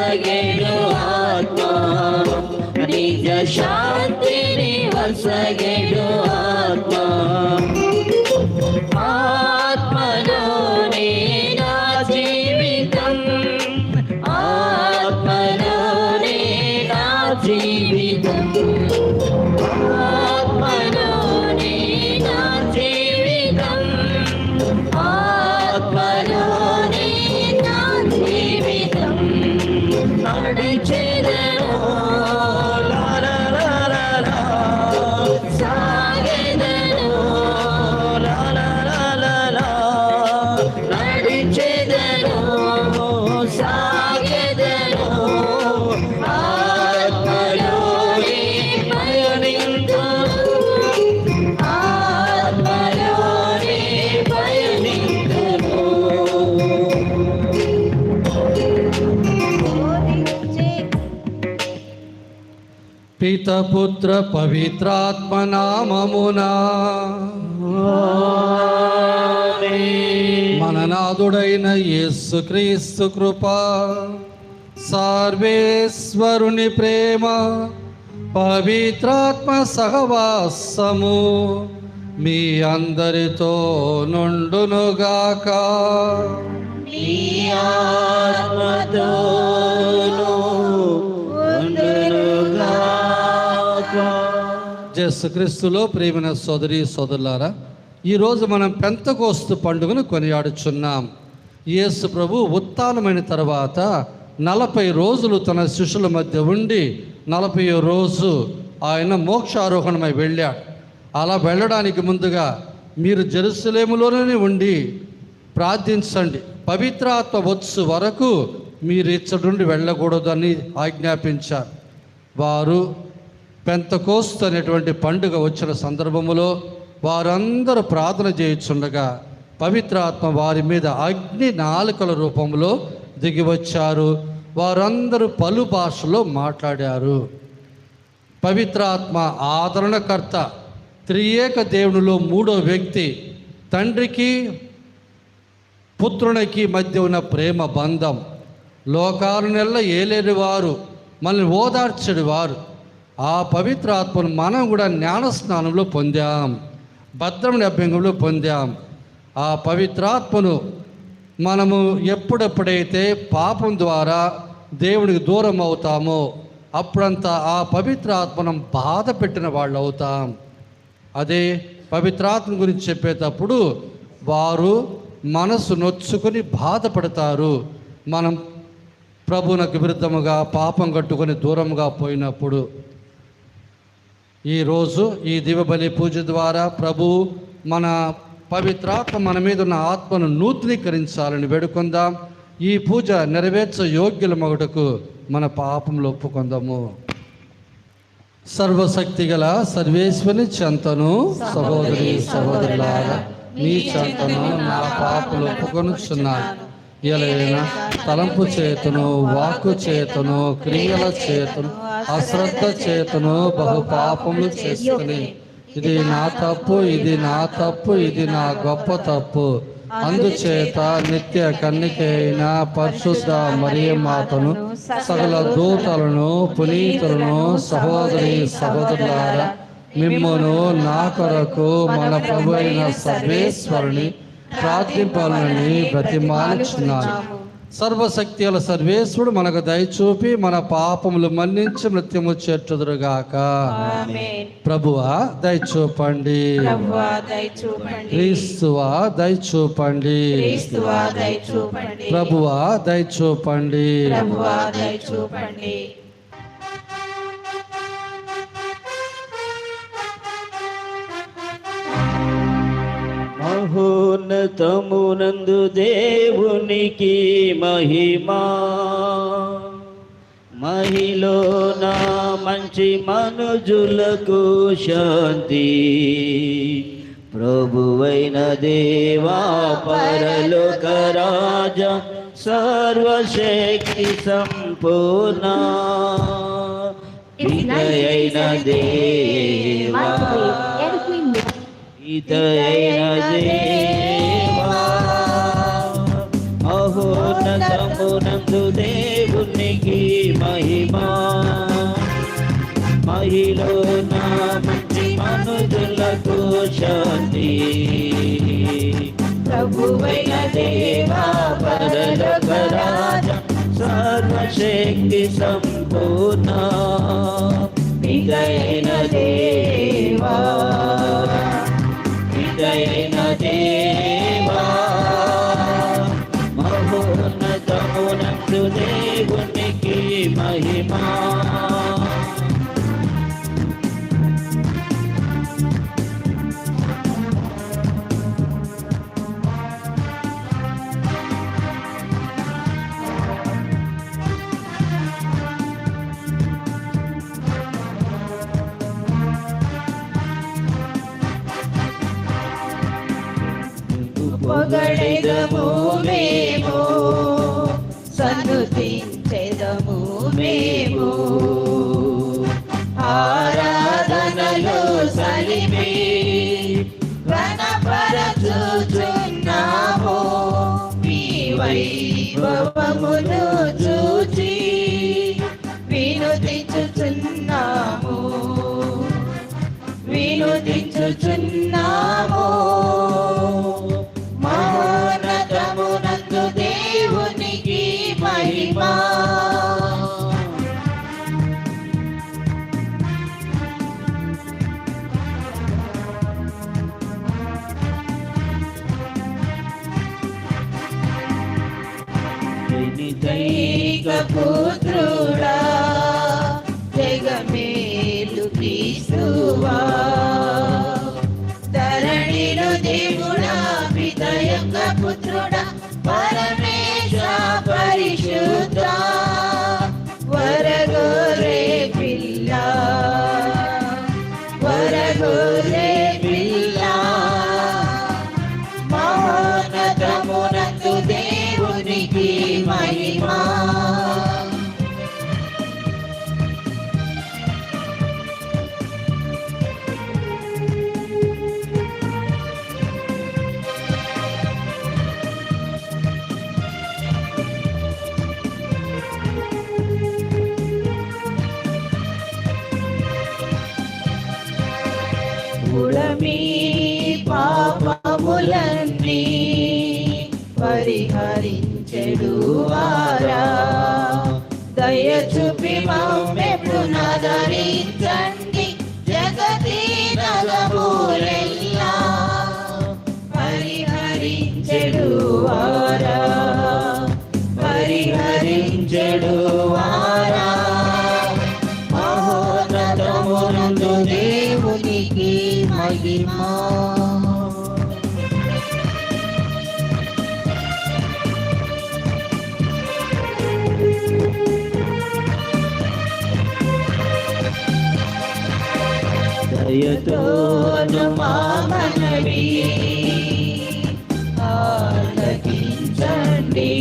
వసగెడు ఆత్మ, నిజ శాంతిని వసగెడు ఆత్మ. ఆత్మలోనే నా జీవితం, ఆత్మలోనే నా జీవితం, ఆత్మలోనే నా జీవితం, ఆత్మలోనే నా జీవితం. నడిచెదను సాగెదను నడిచెదను సాగెదను, ఆత్మలోనే పయనింతును, ఆత్మలోనే పయనింతును. పిత పుత్ర పవిత్రాత్మ నామమునా మన నాథుడైన యేసుక్రీస్తు కృప, సర్వేశ్వరుని ప్రేమ, పవిత్రాత్మ సహవాసము మీ అందరితో నుండునుగాక. నీ ఆత్మతోను ఉండునుగాక. యేసుక్రీస్తులో ప్రియమైన సోదరి సోదరులారా, ఈరోజు మనం పెంతెకోస్తు పండుగను కొనియాడుచున్నాం. యేసు ప్రభు ఉత్థానమైన తర్వాత 40 రోజులు తన శిష్యుల మధ్య ఉండి 40వ రోజు ఆయన మోక్షారోహణమై వెళ్ళాడు. అలా వెళ్ళడానికి ముందుగా మీరు జెరూసలేములోనే ఉండి ప్రార్థించండి, పవిత్రాత్మ వచ్చు వరకు మీరు ఇచ్చటి నుండి వెళ్ళకూడదని ఆజ్ఞాపించారు. వారు పెంతెకోస్తు అనేటువంటి పండుగ వచ్చిన సందర్భములో వారందరూ ప్రార్థన చేయుచుండగా పవిత్రాత్మ వారి మీద అగ్ని నాలుకల రూపంలో దిగివచ్చారు. వారందరూ పలు భాషలో మాట్లాడారు. పవిత్రాత్మ ఆదరణకర్త, త్రియేక దేవునిలో 3వ వ్యక్తి, తండ్రికి పుత్రునికి మధ్య ఉన్న ప్రేమ బంధం, లోకాలనెల్ల ఏలేని వారు, మనల్ని ఓదార్చడి వారు. ఆ పవిత్రాత్మను మనం కూడా జ్ఞానస్నానంలో పొందాం, భద్రమని అభ్యంగంలో పొందాం. ఆ పవిత్రాత్మను మనము ఎప్పుడెప్పుడైతే పాపం ద్వారా దేవునికి దూరం అవుతామో అప్పుడంతా ఆ పవిత్రాత్మను బాధ పెట్టిన వాళ్ళు అవుతాం. అదే పవిత్రాత్మ గురించి చెప్పేటప్పుడు వారు మనసు నొచ్చుకొని బాధపడతారు. మనం ప్రభువునకు విరుద్ధముగా పాపం కట్టుకొని దూరంగా పోయినప్పుడు. ఈరోజు ఈ దివ్యబలి పూజ ద్వారా ప్రభు మన పవిత్రాత్మ మన మీద ఉన్న ఆత్మను నూతనీకరించాలని వేడుకుందాం. ఈ పూజ నెరవేర్చ యోగ్యుల మగుటకు మన పాపంలో ఒప్పుకుందాము. సర్వశక్తి గల సర్వేశ్వరుని చెంతను సహోదరి సహోదరులారా, నీ చెంతను నా పాపలు ఒప్పుకొనుచున్నాను. ఎలైనా తలంపు చేతును, వాక్కు చేతును, క్రియల చేతును, అశ్రద్ధ చేతును బహు పాపములు చేసుకుని, ఇది నా తప్పు, ఇది నా తప్పు, ఇది నా గొప్ప తప్పు. అందుచేత నిత్య కన్నికైన పరిశుద్ధ మరియమాతను, సకల దూతలను, పునీతులను, సహోదరి సహోదరులారా, మిమ్మును నా కొరకు మన ప్రభు అయిన సర్వేశ్వరుని ప్రార్థింపాలని బ్రతిమాలుచున్నాను. సర్వశక్తి గల సర్వేశ్వరుడు మనకు దయచూపి మన పాపములు మన్నించి మృత్యము చేర్చుదురుగాక. ప్రభువా దయచూపండి, క్రీస్తువా దయచూపండి, ప్రభువా దయచూపండి. మహోన్నతమునందు దేవునికి మహిమా, మహిలోన మంచి మనుజులకు శాంతి. ప్రభువైన దేవా పరలోక రాజా సర్వశక్తి సంపూర్ణ, పితయైన దేవా, పితయైన దేవా, మహోన్నతమునందు దేవునికి దేవునికి మహిమా. మహిలో నా మంచి మనుజులకు శాంతి. ప్రభువైన దేవా పరలోక రాజా సర్వశక్తి సంపూర్ణ విదయైన దేవా విదయైన దేవా మహోన్నతమునందు దేవునికి మహిమా. పొగడెదము మేము, సన్నుతించెదము మేము, ఆరాధనలు సలిమి ఘనపరచుచున్నాము. మీ వైభవమును చూచి వినుతించుచున్నాము వినుతించుచున్నాము. మహోన్నతమునందు దేవునికి మహిమా. దైవ పుత్రుడా జగమేలు క్రీస్తువా, ధరణిలో దేవుడా పిత యొక్క పుత్రుడా పరమేశ పరిశుద్ధ వరగోరే పిల్ల వరగోరే పిల్ల. మహోన్నతమునందు దేవునికి మహిమా. మీ పాపములన్నీ పరిహరించెడు వారా, దయ చూపి మమ్మెప్పుడునదరించండి జగతి నగములెల్లా. పరిహరించెడు వారా పరిహరించెడు వారా, మహోన్నతమునందు దేవునికి మహిమా. దయతోను మా మనవి ఆలకించండి.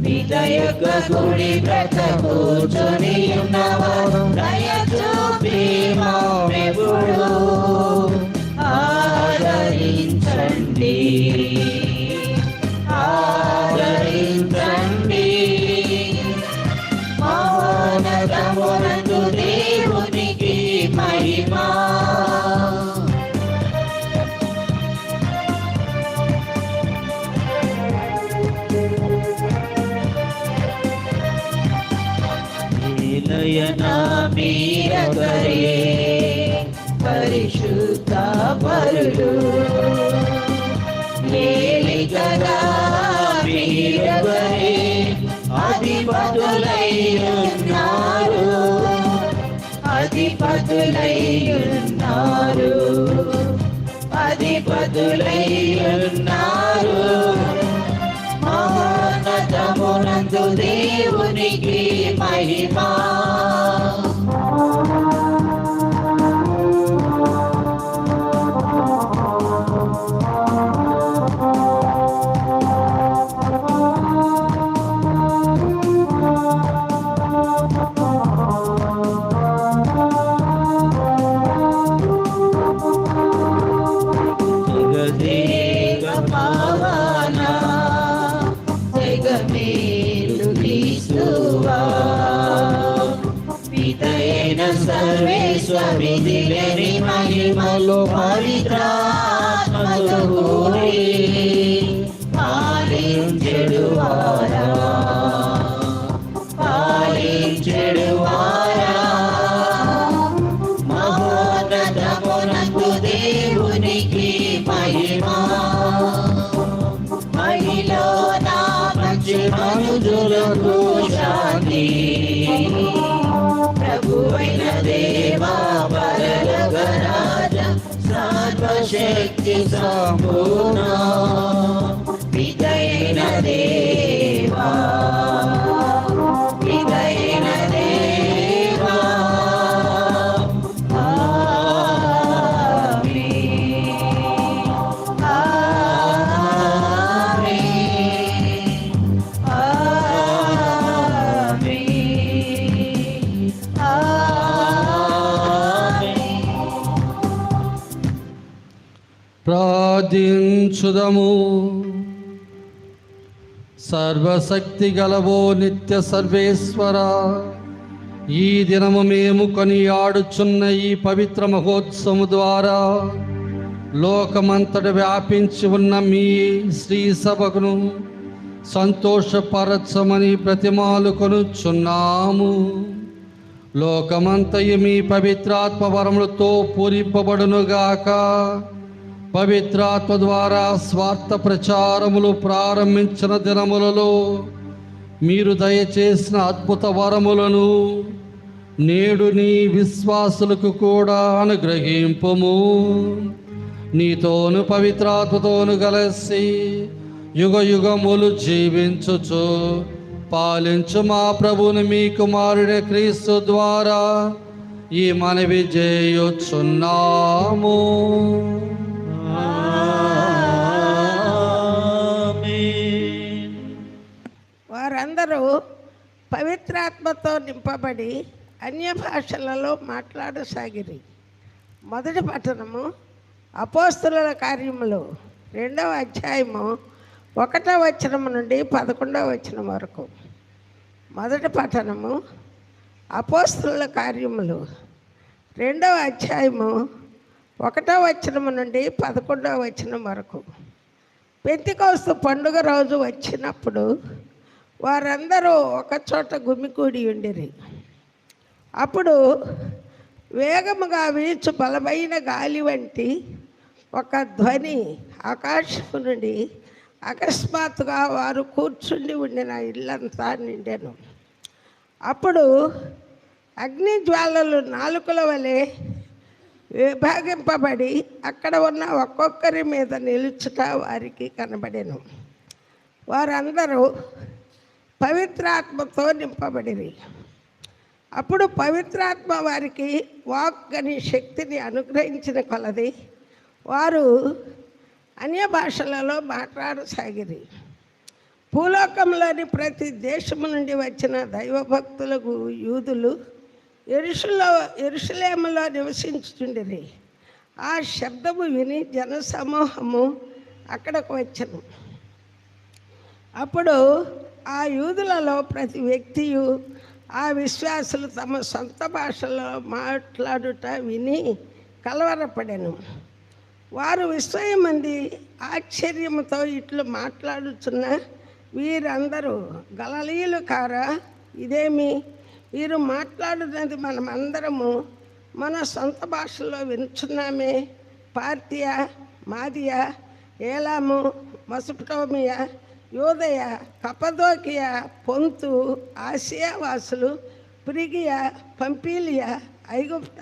విదయక గుడి బ్రత కూర్చొని ఉన్నవారు దయ చూపి మమ్మెప్పుడు ఆదరించండి ఆదరించండి. మహోన్నతమునందు దేవునికి మహిమా. నయనా మీరగరే పరిశుద్ధ పరులు ఏలికగా మీరగరే అధిపతులై ఉన్నారు అధిపతులై ఉన్నారు అధిపతులై ఉన్నారు. మహోన్నతమునందు దేవునికి మహిమా. జగదేక పావన జగమేలు సర్వేశ్వరుని లేని మహిమలో పవిత్రాత్మతో కూడి పాలించెడువారా మహోన్నతమునందు దేవునికి మహిమా మహిళన మంచి మనుజులకు శాంతి ప్రభువైన దేవా పరలోక రాజ సర్వశక్తి సంపూర్ణ పితైన దేవా పితైన దేవా ప్రార్థించుదము. సర్వశక్తి గలవో నిత్య సర్వేశ్వర, ఈ దినము మేము కొనియాడుచున్న ఈ పవిత్ర మహోత్సవము ద్వారా లోకమంతట వ్యాపించి ఉన్న మీ శ్రీ సభకును సంతోషపరచమని ప్రతిమాలు కొనుచున్నాము. లోకమంతయు మీ పవిత్రాత్మ వరములతో పూరింపబడునుగాక. పవిత్రాత్మ ద్వారా స్వార్థ ప్రచారములు ప్రారంభించిన దినములలో మీరు దయచేసిన అద్భుత వరములను నేడు నీ విశ్వాసులకు కూడా అనుగ్రహింపుము. నీతోను పవిత్రాత్మతోను కలిసి యుగ యుగములు జీవించుచు పాలించు మా ప్రభుని మీ కుమారుని క్రీస్తు ద్వారా ఈ మనవి చేయుచున్నాము. వారందరూ పవిత్రాత్మతో నింపబడి అన్య భాషలలో మాట్లాడసాగిరి. మొదటి పట్టణము అపోస్తుల కార్యములు 2వ అధ్యాయము 1వ వచనము నుండి 11వ వచనం వరకు. మొదటి పట్టణము అపోస్తుల కార్యములు 2వ అధ్యాయము 1వ వచనము నుండి 11వ వచనం వరకు. పెంతెకోస్తు పండుగ రోజు వచ్చినప్పుడు వారందరూ ఒకచోట గుమికూడి ఉండిరి. అప్పుడు వేగముగా వీచు బలమైన గాలి వంటి ఒక ధ్వని ఆకాశము నుండి అకస్మాత్తుగా వారు కూర్చుండి ఉండిన ఇల్లంతా నిండెను. అప్పుడు అగ్ని జ్వాలలు నాలుకల వలె విభాగింపబడి అక్కడ ఉన్న ఒక్కొక్కరి మీద నిలుచుట వారికి కనబడెను. వారందరూ పవిత్రాత్మతో నింపబడిరి. అప్పుడు పవిత్రాత్మ వారికి వాక్ అనే శక్తిని అనుగ్రహించిన కొలది వారు అన్య భాషలలో మాట్లాడసాగిరి. భూలోకంలోని ప్రతి దేశము నుండి వచ్చిన దైవభక్తులకు యూదులు యెరూషలేములో నివసించుచుండిరి. ఆ శబ్దము విని జనసమూహము అక్కడకు వచ్చెను. అప్పుడు ఆ యూదులలో ప్రతి వ్యక్తియు ఆ విశ్వాసులు తమ సొంత భాషలో మాట్లాడుట విని కలవరపడెను. వారు విస్మయమంది ఆశ్చర్యముతో ఇట్లు మాట్లాడుచున్న వీరందరూ గలిలయులు కారా? ఇదేమి వీరు మాట్లాడుతున్నది మనమందరము మన సొంత భాషలో వినుచున్నామే. పార్తియా, మాదియా, ఏలాము, మెసొపొతామియా, యూదయ, కప్పదోకియా, పొంతు, ఆసియా వాసులు, ఫ్రిగియా, పంఫీలియా, ఐగుప్త,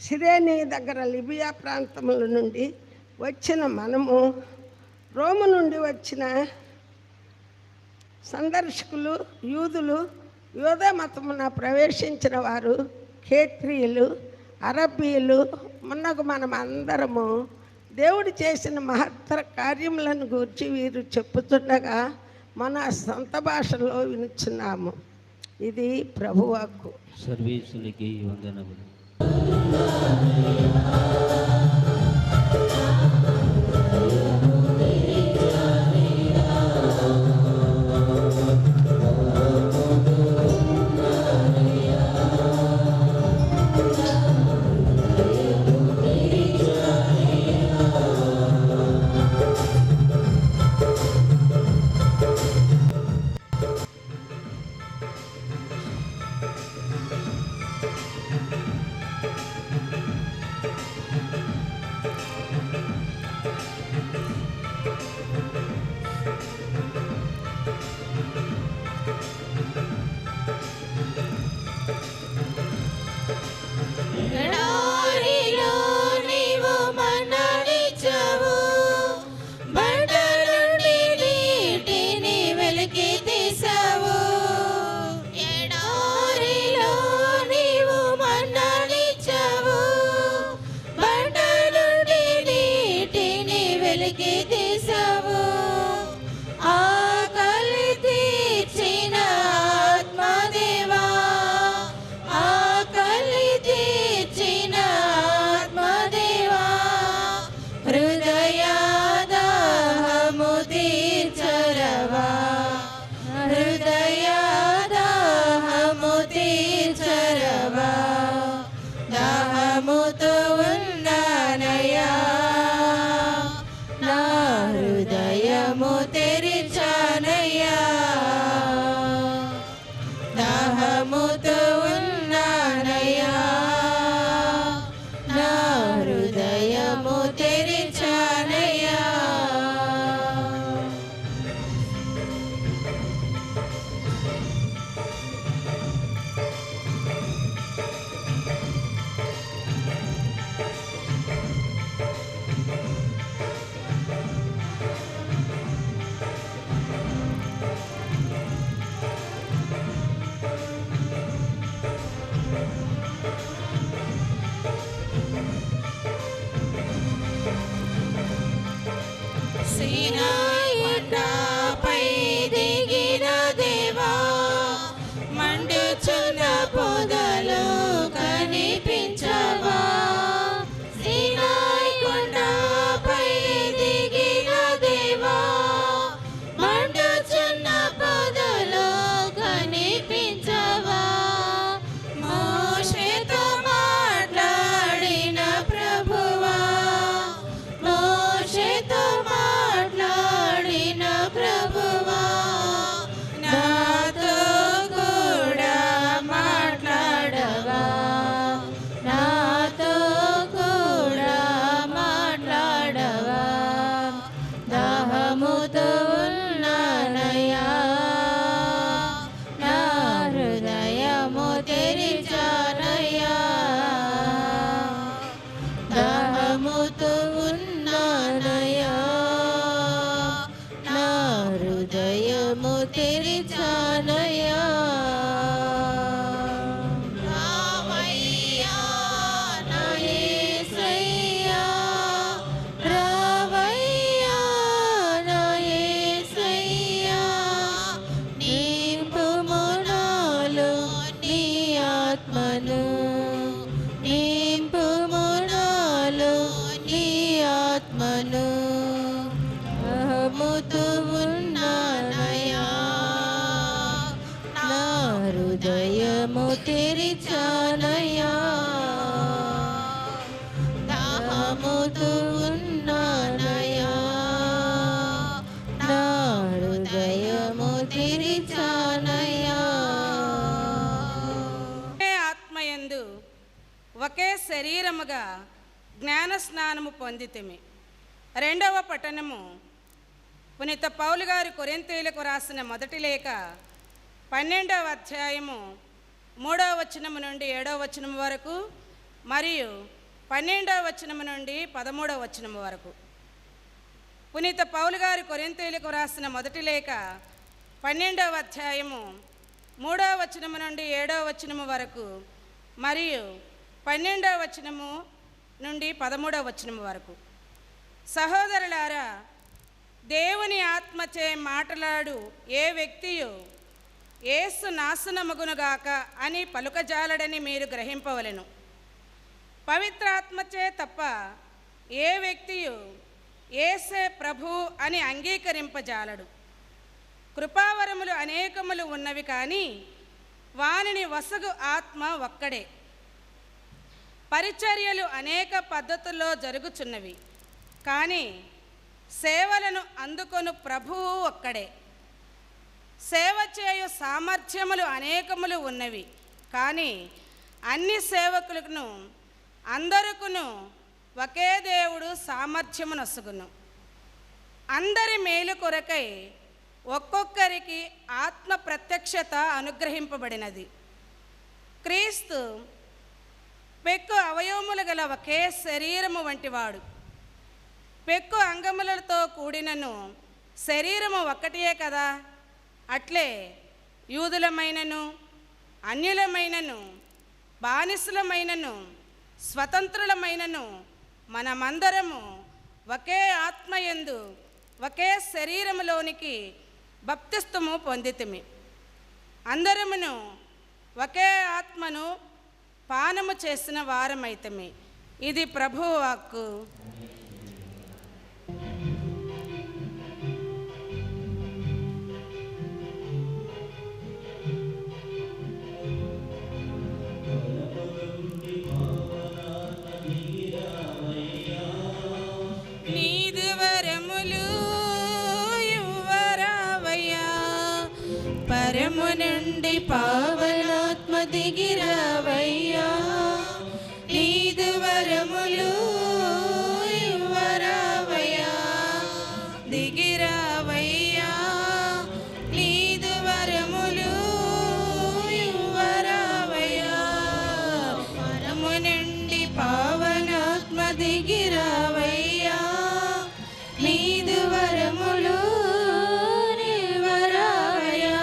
సిరేని దగ్గర లిబియా ప్రాంతముల నుండి వచ్చిన మనము, రోము నుండి వచ్చిన సందర్శకులు, యూదులు, యూదా మతమున ప్రవేశించిన వారు, ఖేత్రీయులు, అరబ్బీయులు మున్నగు మనం అందరము దేవుడు చేసిన మహత్తర కార్యములను గూర్చి వీరు చెప్పుతుండగా మన సొంత భాషలో వినుచున్నాము. ఇది ప్రభువాక్కు. సర్వీసులకి వందనములు. చానయ్యా రావయ్యా నా యేసయ్యా రావయ్యా నా యేసయ్యా నింపుము నాలో నీ ఆత్మను నింపుము నాలో నీ ఆత్మను అహముతు ఉన్నానయ్యా నా హృదయము తెరిచానయ్యా దాహముతు ఉన్నానయ్యా నా హృదయము తెరిచానయ్యా ఒకే ఆత్మయందు ఒకే శరీరముగా జ్ఞాన స్నానము పొందితిమి. రెండవ పట్టణము పునీత పౌలు గారు కొరింథీయులకు రాసిన మొదటి లేఖ 12వ అధ్యాయము 3వ వచనము నుండి 7వ వచనము వరకు మరియు 12వ వచనము నుండి 13వ వచనము వరకు. పునీత పౌలు గారు కొరింథీయులకు రాసిన మొదటి లేఖ 12వ అధ్యాయము 3వ వచనము నుండి 7వ వచనము వరకు మరియు 12వ వచనము నుండి 13వ వచనము వరకు. సహోదరులారా, దేవుని ఆత్మచే మాట్లాడు ఏ వ్యక్తియు యేసు నాశనమగునుగాక అని పలుకజాలడని మీరు గ్రహింపవలెను. పవిత్రాత్మచే తప్ప ఏ వ్యక్తియు యేసే ప్రభు అని అంగీకరింపజాలడు. కృపావరములు అనేకములు ఉన్నవి కానీ వానిని వసగు ఆత్మ ఒక్కడే. పరిచర్యలు అనేక పద్ధతుల్లో జరుగుచున్నవి కానీ సేవలను అందుకొను ప్రభువు ఒక్కడే. సేవ చేయు సామర్థ్యములు అనేకములు ఉన్నవి కానీ అన్ని సేవకులను అందరుకును ఒకే దేవుడు సామర్థ్యమునొసగును. అందరి మేలు కొరకై ఒక్కొక్కరికి ఆత్మ ప్రత్యక్షత అనుగ్రహింపబడినది. క్రీస్తు పెక్కు అవయవములు గల ఒకే శరీరము వంటివాడు. పెక్కు అంగములతో కూడినను శరీరము ఒక్కటే కదా. అట్లే యూదులమైనను అన్యులమైనను బానిసలమైనను స్వతంత్రులమైనను మనమందరము ఒకే ఆత్మయందు ఒకే శరీరములోనికి బప్తిస్తము పొందితిమి. అందరమును ఒకే ఆత్మను పానము చేసిన వారమైతమి. ఇది ప్రభువు వాక్కు. నీదు వరములు యువరావయ్యా, పరము నుండి పావనాత్మ దిగిరావయ్యా. నీదు వరములు యువరావయ్యా, దిగిరావయ్యా. నీదు వరములు యువరావయ్యా, పరము నుండి పావనాత్మ దిగిరావయ్యా. నీదు వరములు నివరావయ్యా.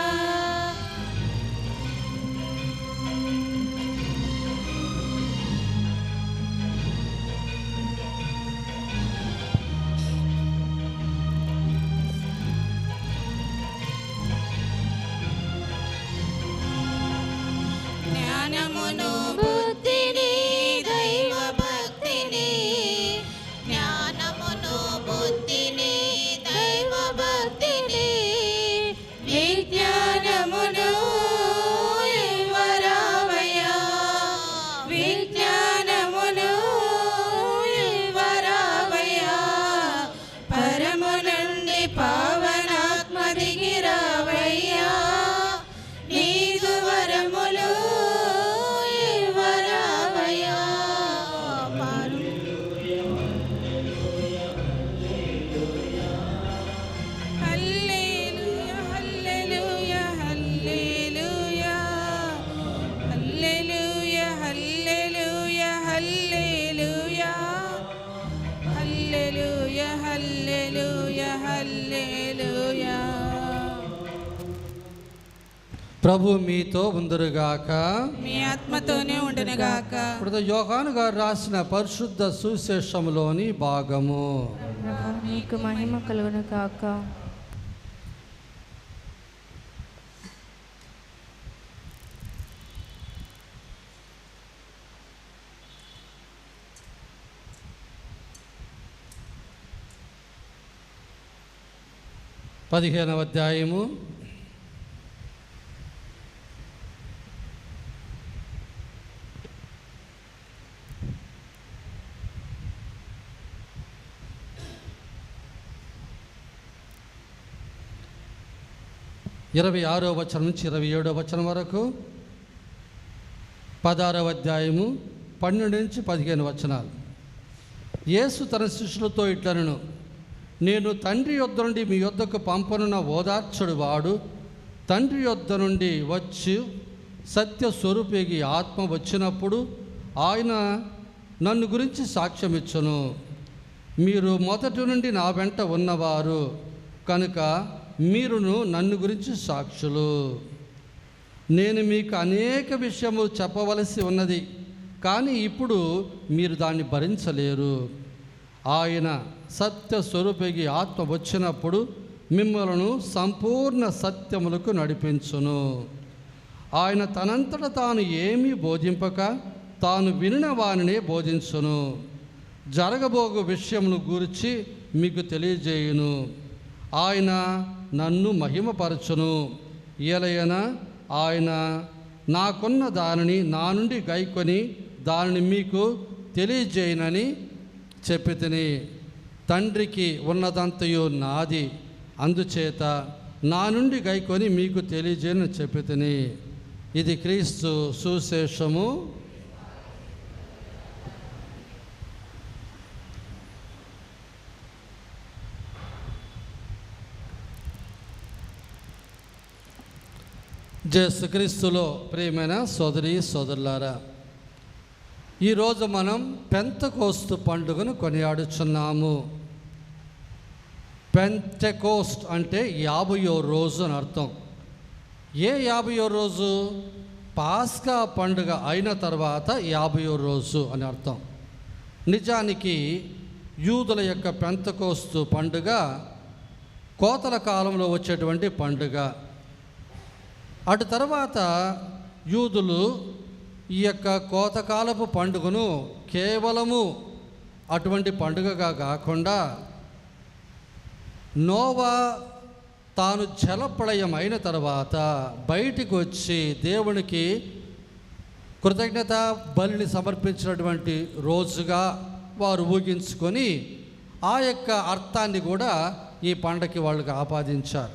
ప్రభు మీతో ఉందురుగాక. మీ ఆత్మతోనే ఉండునుగాక. ఇప్పుడు యోహాను గారు రాసిన పరిశుద్ధ సువిశేషములోని భాగము. మీకు మహిమ కలుగును కాక. పదిహేనవ అధ్యాయము 26వ వచనం నుంచి 27వ వచనం వరకు, 16వ అధ్యాయము 12 నుంచి 15 వచనాలు. యేసు తన శిష్యులతో ఇట్లనెను, నేను తండ్రి యొద్ద నుండి మీ యొద్దకు పంపనున్న ఓదార్చుడు వాడు తండ్రి యొద్ద నుండి వచ్చి సత్య స్వరూపికి ఆత్మ వచ్చినప్పుడు ఆయన నన్ను గురించి సాక్ష్యమిచ్చును. మీరు మొదటి నుండి నా వెంట ఉన్నవారు కనుక మీరును నన్ను గురించి సాక్షులు. నేను మీకు అనేక విషయము చెప్పవలసి ఉన్నది, కానీ ఇప్పుడు మీరు దాన్ని భరించలేరు. ఆయన సత్య స్వరూపికి ఆత్మ వచ్చినప్పుడు మిమ్మలను సంపూర్ణ సత్యములకు నడిపించును. ఆయన తనంతట తాను ఏమీ బోధింపక తాను వినిన వానినే బోధించును. జరగబోగు విషయమును గూర్చి మీకు తెలియజేయును. ఆయన నన్ను మహిమపరచును. ఏలయనా ఆయన నాకున్న దానిని నా నుండి గైకొని దానిని మీకు తెలియజేయనని చెప్పితిని. తండ్రికి ఉన్నదంతయు నాది, అందుచేత నా నుండి గైకొని మీకు తెలియజేయనని చెప్పితిని. ఇది క్రీస్తు సువిశేషము. యేసుక్రీస్తులో ప్రియమైన సోదరి సోదరులారా, ఈరోజు మనం పెంతెకోస్తు పండుగను కొనియాడుచున్నాము. పెంతెకోస్ట్ అంటే 50వ రోజు అని అర్థం. ఏ 50వ రోజు? పాస్కా పండుగ అయిన తర్వాత 50వ రోజు అని అర్థం. నిజానికి యూదుల యొక్క పెంతెకోస్తు పండుగ కోతల కాలంలో వచ్చేటువంటి పండుగ. అటు తర్వాత యూదులు ఈ యొక్క కోతకాలపు పండుగను కేవలము అటువంటి పండుగగా కాకుండా నోవా తాను జలప్రళయం అయిన తర్వాత బయటికి వచ్చి దేవునికి కృతజ్ఞత బలిని సమర్పించినటువంటి రోజుగా వారు ఊహించుకొని ఆ యొక్క అర్థాన్ని కూడా ఈ పండగకి వాళ్ళకి ఆపాదించారు.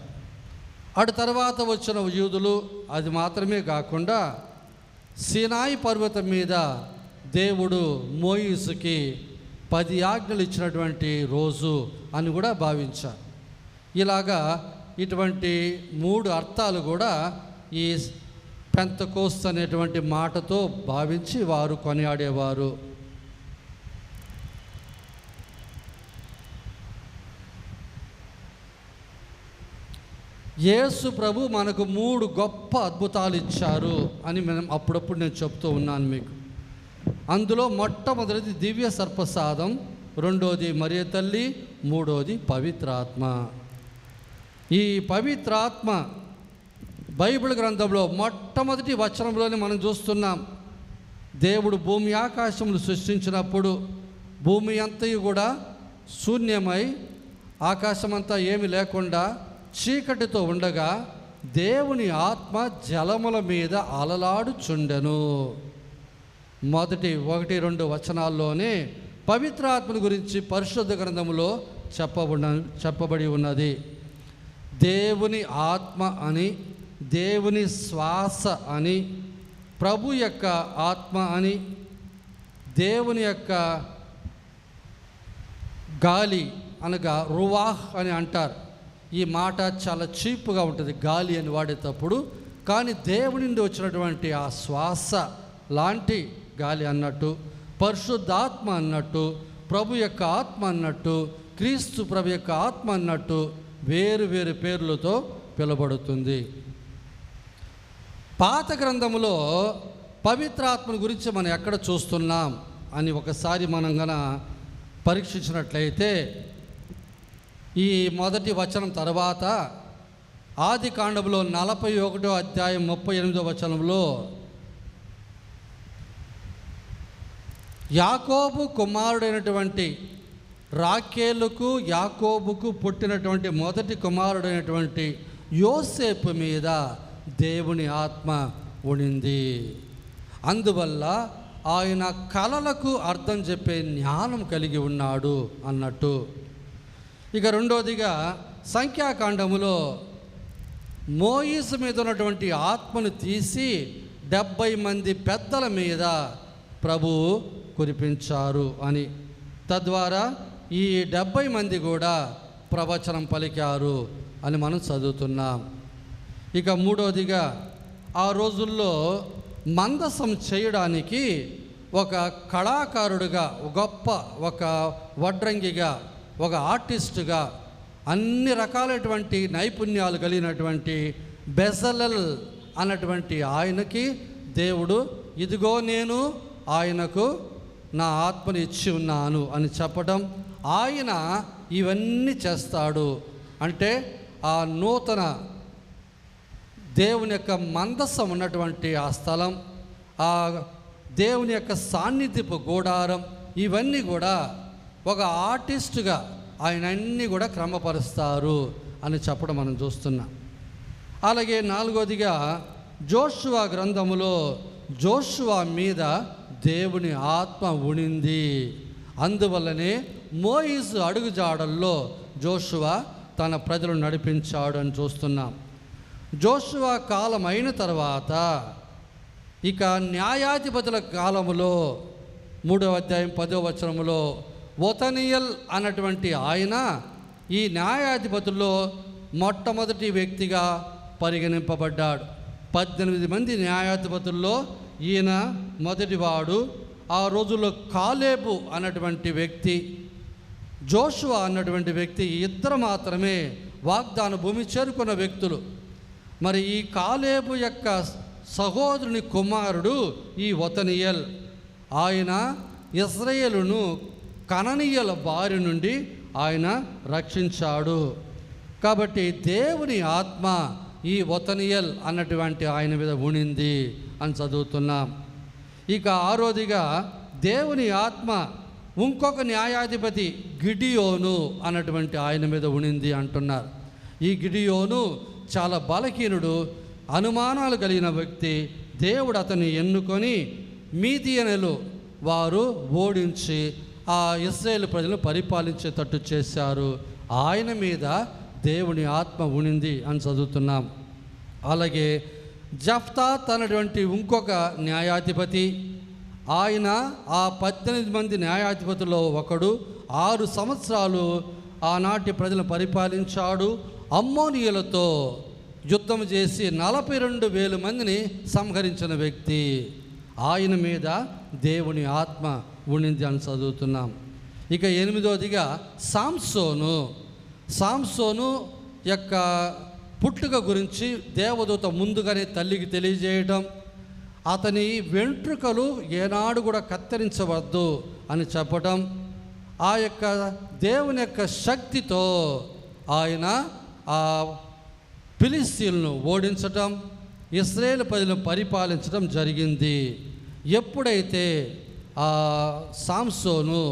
అటు తర్వాత వచ్చిన యూదులు అది మాత్రమే కాకుండా సీనాయి పర్వతం మీద దేవుడు మోయిసుకి 10 ఆజ్ఞలు ఇచ్చినటువంటి రోజు అని కూడా భావించారు. ఇలాగా ఇటువంటి 3 అర్థాలు కూడా ఈ పెంతెకోస్తు అనేటువంటి మాటతో భావించి వారు కొనియాడేవారు. యేసు ప్రభు మనకు 3 గొప్ప అద్భుతాలు ఇచ్చారు అని అప్పుడప్పుడు నేను చెప్తూ ఉన్నాను మీకు. అందులో మొట్టమొదటిది దివ్య సర్పసాదం, రెండోది మరియ తల్లి, మూడోది పవిత్రాత్మ. ఈ పవిత్రాత్మ బైబిల్ గ్రంథంలో మొట్టమొదటి వచనంలోనే మనం చూస్తున్నాం. దేవుడు భూమి ఆకాశములు సృష్టించినప్పుడు భూమి అంతయు కూడా శూన్యమై ఆకాశమంతా ఏమి లేకుండా చీకటితో ఉండగా దేవుని ఆత్మ జలముల మీద అలలాడుచుండెను. మొదటి 1-2 వచనాల్లోనే పవిత్రాత్మని గురించి పరిశుద్ధ గ్రంథంలో చెప్పబడి ఉన్నది. దేవుని ఆత్మ అని, దేవుని శ్వాస అని, ప్రభు యొక్క ఆత్మ అని, దేవుని యొక్క గాలి అనగా రువాహ్ అని అంటారు. ఈ మాట చాలా చీప్గా ఉంటుంది గాలి అని వాడేటప్పుడు, కానీ దేవుని నుండి వచ్చినటువంటి ఆ శ్వాస లాంటి గాలి అన్నట్టు, పరిశుద్ధాత్మ అన్నట్టు, ప్రభు యొక్క ఆత్మ అన్నట్టు, క్రీస్తు ప్రభు యొక్క ఆత్మ అన్నట్టు వేరు వేరు పేర్లతో పిలువబడుతుంది. పాత గ్రంథములో పవిత్రాత్మను గురించి మనం ఎక్కడ చూస్తున్నాం అని ఒకసారి మనం గన పరీక్షించినట్లయితే, ఈ మొదటి వచనం తర్వాత ఆది కాండములో 41వ అధ్యాయం 38వ వచనంలో యాకోబు కుమారుడైనటువంటి రాకేలుకు యాకోబుకు పుట్టినటువంటి మొదటి కుమారుడైనటువంటి యోసేపు మీద దేవుని ఆత్మ ఉండింది. అందువల్ల ఆయన కలలకు అర్థం చెప్పే జ్ఞానం కలిగి ఉన్నాడు అన్నట్టు. ఇక రెండోదిగా సంఖ్యాకాండములో మోయిసు మీద ఉన్నటువంటి ఆత్మను తీసి 70 మంది పెద్దల మీద ప్రభువు కురిపించారు అని, తద్వారా ఈ 70 మంది కూడా ప్రవచనం పలికారు అని మనం చదువుతున్నాం. ఇక మూడోదిగా ఆ రోజుల్లో మందసం చేయడానికి ఒక కళాకారుడుగా, గొప్ప ఒక వడ్రంగిగా, ఒక ఆర్టిస్టుగా, అన్ని రకాలైనటువంటి నైపుణ్యాలు కలిగినటువంటి బెజలెల్ అన్నటువంటి ఆయనకి దేవుడు, ఇదిగో నేను ఆయనకు నా ఆత్మని ఇచ్చి ఉన్నాను అని చెప్పడం, ఆయన ఇవన్నీ చేస్తాడు. అంటే ఆ నూతన దేవుని యొక్క మందసం ఉన్నటువంటి ఆ స్థలం, ఆ దేవుని యొక్క సాన్నిధ్యపు గూడారం, ఇవన్నీ కూడా ఒక ఆర్టిస్టుగా ఆయన అన్నీ కూడా క్రమపరుస్తారు అని చెప్పడం మనం చూస్తున్నాం. అలాగే నాలుగోదిగా జోషువ గ్రంథములో జోషువ మీద దేవుని ఆత్మ ఉండింది. అందువల్లనే మోయిసు అడుగుజాడల్లో జోషువ తన ప్రజలను నడిపించాడు అని చూస్తున్నాం. జోషువ కాలం అయిన తర్వాత ఇక న్యాయాధిపతుల కాలములో 3వ అధ్యాయం 10వ వచనములో ఒతనియల్ అన్నటువంటి ఆయన ఈ న్యాయాధిపతుల్లో మొట్టమొదటి వ్యక్తిగా పరిగణింపబడ్డాడు. 18 మంది న్యాయాధిపతుల్లో ఈయన మొదటివాడు. ఆ రోజుల్లో కాలేబు అన్నటువంటి వ్యక్తి, జోషువ అన్నటువంటి వ్యక్తి, ఇద్దరు మాత్రమే వాగ్దాన భూమి చేరుకున్న వ్యక్తులు. మరి ఈ కాలేబు యొక్క సహోదరుని కుమారుడు ఈ ఒతనియల్. ఆయన ఇశ్రాయేలును కననీయుల బారి నుండి ఆయన రక్షించాడు. కాబట్టి దేవుని ఆత్మ ఈ ఒతనియల్ అన్నటువంటి ఆయన మీద ఉండింది అని చదువుతున్నాం. ఇక ఆరోదిగా దేవుని ఆత్మ ఇంకొక న్యాయాధిపతి గిడియోను అన్నటువంటి ఆయన మీద ఉండింది అంటున్నారు. ఈ గిడియోను చాలా బలహీనుడు, అనుమానాలు కలిగిన వ్యక్తి. దేవుడు అతన్ని ఎన్నుకొని మీదియనులు వారు ఓడించి ఆ ఇశ్రాయేలు ప్రజలను పరిపాలించేటట్టు చేశారు. ఆయన మీద దేవుని ఆత్మ ఉండింది అని చదువుతున్నాం. అలాగే జఫ్తాత్ అన్నటువంటి ఇంకొక న్యాయాధిపతి, ఆయన ఆ 18 మంది న్యాయాధిపతుల్లో ఒకడు. 6 సంవత్సరాలు ఆనాటి ప్రజలను పరిపాలించాడు. అమ్మోనీయులతో యుద్ధం చేసి 42,000 మందిని సంహరించిన వ్యక్తి. ఆయన మీద దేవుని ఆత్మ ఉండింది అని చదువుతున్నాం. ఇక 8వదిగా సాంసోను యొక్క పుట్టుక గురించి దేవదూత ముందుగానే తల్లికి తెలియజేయడం, అతని వెంట్రుకలు ఏనాడు కూడా కత్తిరించవద్దు అని చెప్పడం, ఆ యొక్క దేవుని యొక్క శక్తితో ఆయన ఆ ఫిలిస్తీన్లను ఓడించటం, ఇశ్రాయేలు ప్రజలను పరిపాలించడం జరిగింది. ఎప్పుడైతే ఆ సాంసోను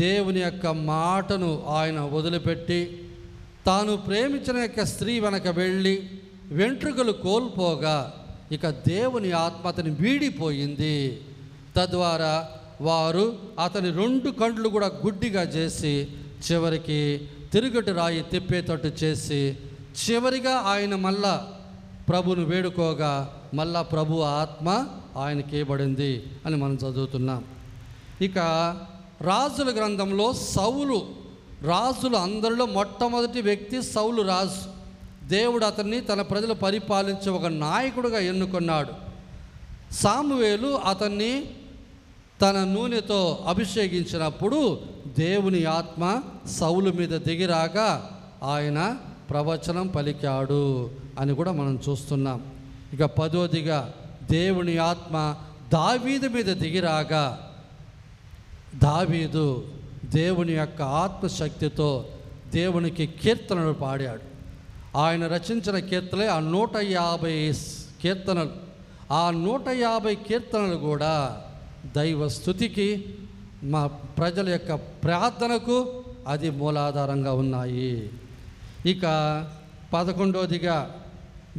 దేవుని యొక్క మాటను ఆయన వదిలిపెట్టి తాను ప్రేమించిన యొక్క స్త్రీ వెనక వెళ్ళి వెంట్రుకలు కోల్పోగా ఇక దేవుని ఆత్మ అతని వీడిపోయింది. తద్వారా వారు అతని 2 కండ్లు కూడా గుడ్డిగా చేసి చివరికి తిరుగటి రాయి తిప్పేటట్టు చేసి చివరిగా ఆయన మళ్ళా ప్రభును వేడుకోగా మళ్ళా ప్రభు ఆత్మ ఆయనకి ఇవ్వబడింది అని మనం చదువుతున్నాం. ఇక రాజుల గ్రంథంలో సౌలు, రాజులు అందరిలో మొట్టమొదటి వ్యక్తి సౌలు రాజు. దేవుడు అతన్ని తన ప్రజలు పరిపాలించే ఒక నాయకుడిగా ఎన్నుకున్నాడు. సామువేలు అతన్ని తన నూనెతో అభిషేకించినప్పుడు దేవుని ఆత్మ సౌలు మీద దిగిరాగా ఆయన ప్రవచనం పలికాడు అని కూడా మనం చూస్తున్నాం. ఇక 10వదిగా దేవుని ఆత్మ దావీదు మీద దిగిరాగా దావీదు దేవుని యొక్క ఆత్మశక్తితో దేవునికి కీర్తనలు పాడాడు. ఆయన రచించిన కీర్తనలే ఆ 150 కీర్తనలు. ఆ 150 కీర్తనలు కూడా దైవ స్తుతికి, మా ప్రజల యొక్క ప్రార్థనకు అది మూలాధారంగా ఉన్నాయి. ఇక 11వదిగా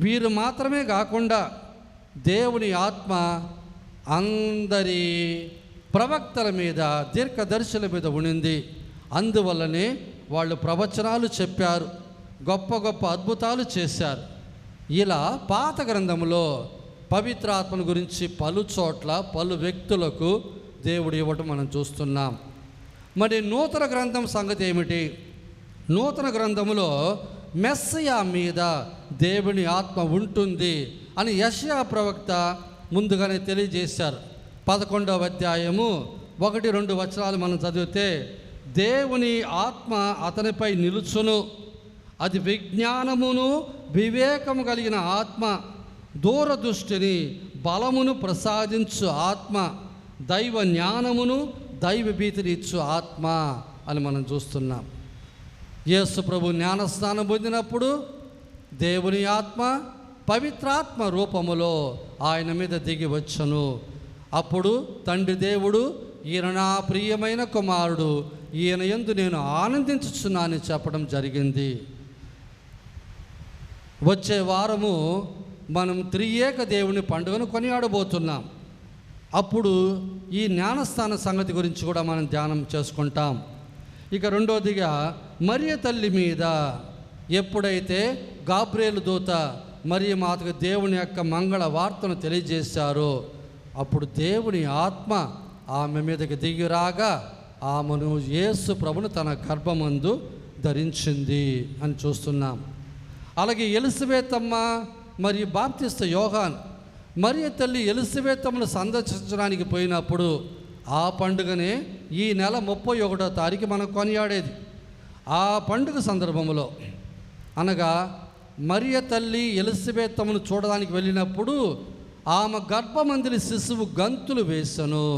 వీరు మాత్రమే కాకుండా దేవుని ఆత్మ అందరి ప్రవక్తల మీద, దీర్ఘదర్శుల మీద ఉండింది. అందువల్లనే వాళ్ళు ప్రవచనాలు చెప్పారు, గొప్ప గొప్ప అద్భుతాలు చేశారు. ఇలా పాత గ్రంథంలో పవిత్రాత్మను గురించి పలు చోట్ల పలు వ్యక్తులకు దేవుడు ఇవ్వటం మనం చూస్తున్నాం. మరి నూతన గ్రంథం సంగతి ఏమిటి? నూతన గ్రంథములో మెస్సయా మీద దేవుని ఆత్మ ఉంటుంది అని యెషయా ప్రవక్త ముందుగానే తెలియజేశారు. 11వ అధ్యాయము 1-2 వచనాలు మనం చదివితే, దేవుని ఆత్మ అతనిపై నిలుచును, అది విజ్ఞానమును వివేకము కలిగిన ఆత్మ, దూరదృష్టిని బలమును ప్రసాదించు ఆత్మ, దైవ జ్ఞానమును దైవ భీతిని ఇచ్చు ఆత్మ అని మనం చూస్తున్నాం. యేసు ప్రభు జ్ఞానస్నానం పొందినప్పుడు దేవుని ఆత్మ పవిత్రాత్మ రూపములో ఆయన మీద దిగి వచ్చను. అప్పుడు తండ్రి దేవుడు, ఈయన నా ప్రియమైన కుమారుడు, ఈయన యందు నేను ఆనందించుచున్నానని చెప్పడం జరిగింది. వచ్చే వారము మనం త్రియేక దేవుని పండుగను కొనియాడబోతున్నాం. అప్పుడు ఈ జ్ఞానస్థాన సంగతి గురించి కూడా మనం ధ్యానం చేసుకుంటాం. ఇక 2వదిగా మరియ తల్లి మీద ఎప్పుడైతే గాబ్రియేలు దూత మరియ మాతకు దేవుని యొక్క మంగళ వార్తను తెలియజేశారో, అప్పుడు దేవుని ఆత్మ ఆమె మీదకి దిగి రాగా ఆమెను యేసు ప్రభును తన గర్భమందు ధరించింది అని చూస్తున్నాం. అలాగే ఎలిసబెతమ్మ మరియు బాప్తిస్త యోహాన్, మరియ తల్లి ఎలిసబెతమ్మను సందర్శించడానికి పోయినప్పుడు ఆ పండుగనే ఈ నెల 31వ తారీఖు మనం కొనియాడేది. ఆ పండుగ సందర్భంలో అనగా మరియ తల్లి ఎలిసబెతమ్మను చూడడానికి వెళ్ళినప్పుడు ఆమె గర్భమందిని శిశువు గంతులు వేసను,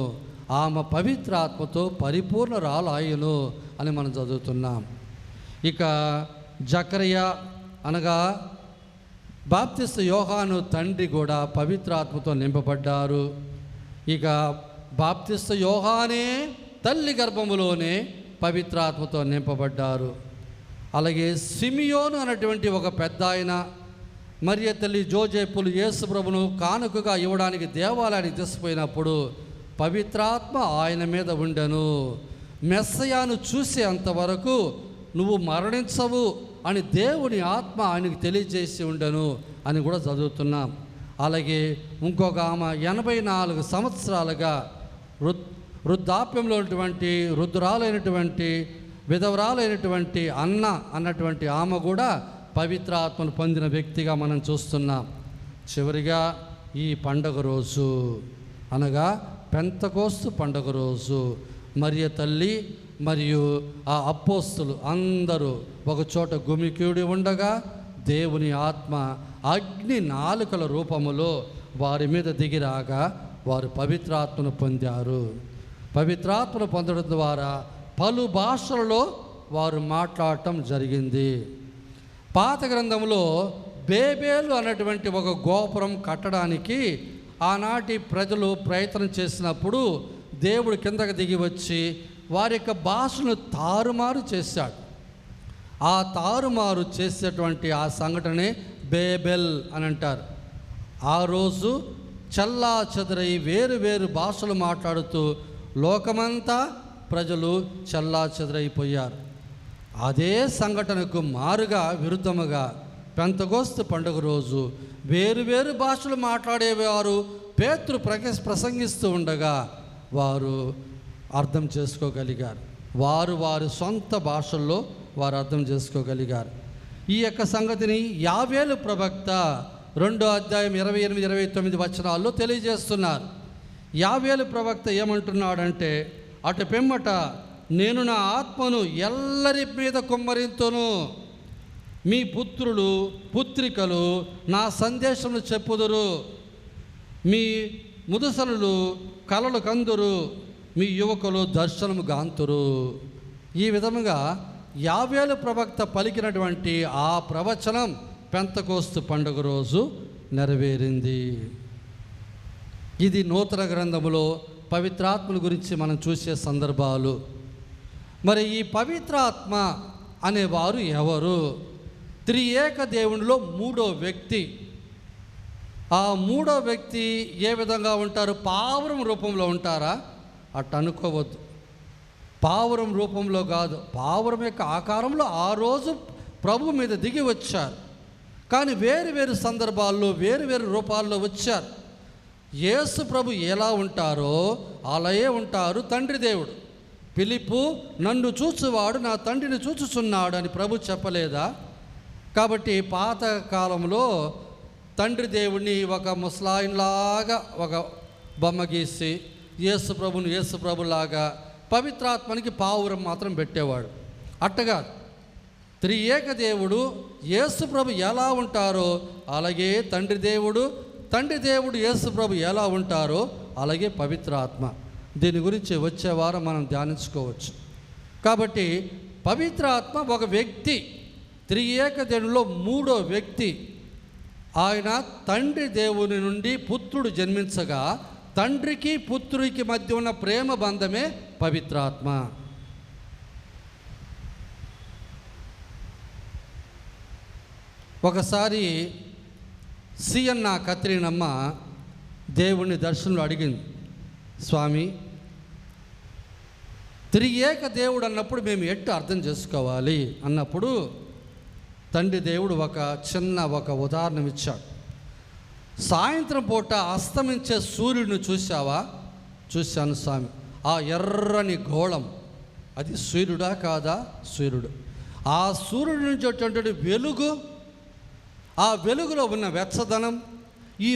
ఆమె పవిత్రాత్మతో పరిపూర్ణరాలాయను అని మనం చదువుతున్నాం. ఇక జకరియా అనగా బాప్తిస్త యోహాను తండ్రి కూడా పవిత్రాత్మతో నింపబడ్డారు. ఇక బాప్తిస్త యోహానే తల్లి గర్భములోనే పవిత్రాత్మతో నింపబడ్డారు. అలాగే సిమియోను అనేటువంటి ఒక పెద్ద ఆయన, మరియ తల్లి జోజేపులు యేసు ప్రభును కానుకగా ఇవ్వడానికి దేవాలయానికి తీసుకుపోయినప్పుడు పవిత్రాత్మ ఆయన మీద ఉండెను. మెస్సయాను చూసేంతవరకు నువ్వు మరణించవు అని దేవుని ఆత్మ ఆయనకు తెలియజేసి ఉండను అని కూడా చదువుతున్నాం. అలాగే ఇంకొక ఆమె 84 సంవత్సరాలుగా వృద్ధాప్యంలో ఉన్నటువంటి వృద్ధురాలైనటువంటి విధవరాలైనటువంటి అన్న అన్నటువంటి ఆమె కూడా పవిత్రాత్మను పొందిన వ్యక్తిగా మనం చూస్తున్నాం. చివరిగా ఈ పండగ రోజు అనగా పెంతెకోస్తు పండగ రోజు మరియ తల్లి మరియు ఆ అపోస్తులు అందరూ ఒకచోట గుమికూడి ఉండగా దేవుని ఆత్మ అగ్ని నాలుకల రూపములో వారి మీద దిగిరాగా వారు పవిత్రాత్మను పొందారు. పవిత్రాత్మను పొందడం ద్వారా పలు భాషలలో వారు మాట్లాడటం జరిగింది. పాత గ్రంథంలో బేబేలు అన్నటువంటి ఒక గోపురం కట్టడానికి ఆనాటి ప్రజలు ప్రయత్నం చేసినప్పుడు దేవుడు కిందకి దిగి వచ్చి వారి యొక్క భాషను తారుమారు చేశాడు. ఆ తారుమారు చేసేటువంటి ఆ సంఘటనే బేబెల్ అని అంటారు. ఆ రోజు చల్లా చెదరై వేరు వేరు భాషలు మాట్లాడుతూ లోకమంతా ప్రజలు చల్లా చెదరైపోయారు. అదే సంఘటనకు మారుగా విరుద్ధముగా పెంతెకోస్తు పండుగ రోజు వేరు వేరు భాషలు మాట్లాడేవారు పేతురు ప్రసంగిస్తూ ఉండగా వారు అర్థం చేసుకోగలిగారు. వారి సొంత భాషల్లో వారు అర్థం చేసుకోగలిగారు. ఈ యొక్క సంగతిని యావేలు ప్రవక్త 2వ అధ్యాయం 28-29 వచనాల్లో తెలియజేస్తున్నారు. యావేలు ప్రవక్త ఏమంటున్నాడంటే, అటు పిమ్మట నేను నా ఆత్మను ఎల్లరి మీద కుమ్మరింతును. మీ పుత్రులు పుత్రికలు నా సందేశములు చెప్పుదురు, మీ ముదుసనులు కలలు కందురు, మీ యువకులు దర్శనము గాంతురు. ఈ విధముగా యావేలు ప్రవక్త పలికినటువంటి ఆ ప్రవచనం పెంతకోస్తు పండుగ రోజు నెరవేరింది. ఇది నూతన గ్రంథములో పవిత్రాత్మల గురించి మనం చూసే సందర్భాలు. మరి ఈ పవిత్రాత్మ అనేవారు ఎవరు? త్రియేక దేవునిలో మూడో వ్యక్తి. ఆ మూడో వ్యక్తి ఏ విధంగా ఉంటారు? పావురం రూపంలో ఉంటారా? అట్ట అనుకోవద్దు. పావురం రూపంలో కాదు, పావురం యొక్క ఆకారంలో ఆ రోజు ప్రభు మీద దిగి వచ్చారు. కానీ వేరు వేరు సందర్భాల్లో వేరు వేరు రూపాల్లో వచ్చారు. యేసు ప్రభు ఎలా ఉంటారో అలాగే ఉంటారు తండ్రి దేవుడు. ఫిలిప్పు, నన్ను చూచువాడు నా తండ్రిని చూచుచున్నాడు అని ప్రభు చెప్పలేదా? కాబట్టి పాత కాలంలో తండ్రి దేవుడిని ఒక ముసలాయిన్లాగా ఒక బొమ్మ గీసి యేసు ప్రభుని యేసు ప్రభులాగా, పవిత్రాత్మనికి పావురం మాత్రం పెట్టేవాడు. అట్టగా త్రియేక దేవుడు యేసు ప్రభు ఎలా ఉంటారో అలాగే తండ్రి దేవుడు యేసు ప్రభు ఎలా ఉంటారో అలాగే పవిత్రాత్మ. దీని గురించి వచ్చే వారం మనం ధ్యానించుకోవచ్చు. కాబట్టి పవిత్రాత్మ ఒక వ్యక్తి, త్రియేక దేవునిలో మూడో వ్యక్తి. ఆయన తండ్రి దేవుని నుండి పుత్రుడు జన్మించగా తండ్రికి పుత్రుడికి మధ్య ఉన్న ప్రేమ బంధమే పవిత్రాత్మ. ఒకసారి సియన్న కత్రీనమ్మ దేవుణ్ణి దర్శనంలో అడిగింది, స్వామి, త్రియేక దేవుడు అన్నప్పుడు మేము ఎట్టు అర్థం చేసుకోవాలి అన్నప్పుడు తండ్రి దేవుడు ఒక ఉదాహరణ ఇచ్చాడు. సాయంత్రం పూట అస్తమించే సూర్యుడిని చూసావా? చూశాను స్వామి. ఆ ఎర్రని గోళం అది సూర్యుడా కాదా? సూర్యుడు. ఆ సూర్యుడి నుంచి వచ్చేటువంటి వెలుగు, ఆ వెలుగులో ఉన్న వెచ్చదనం, ఈ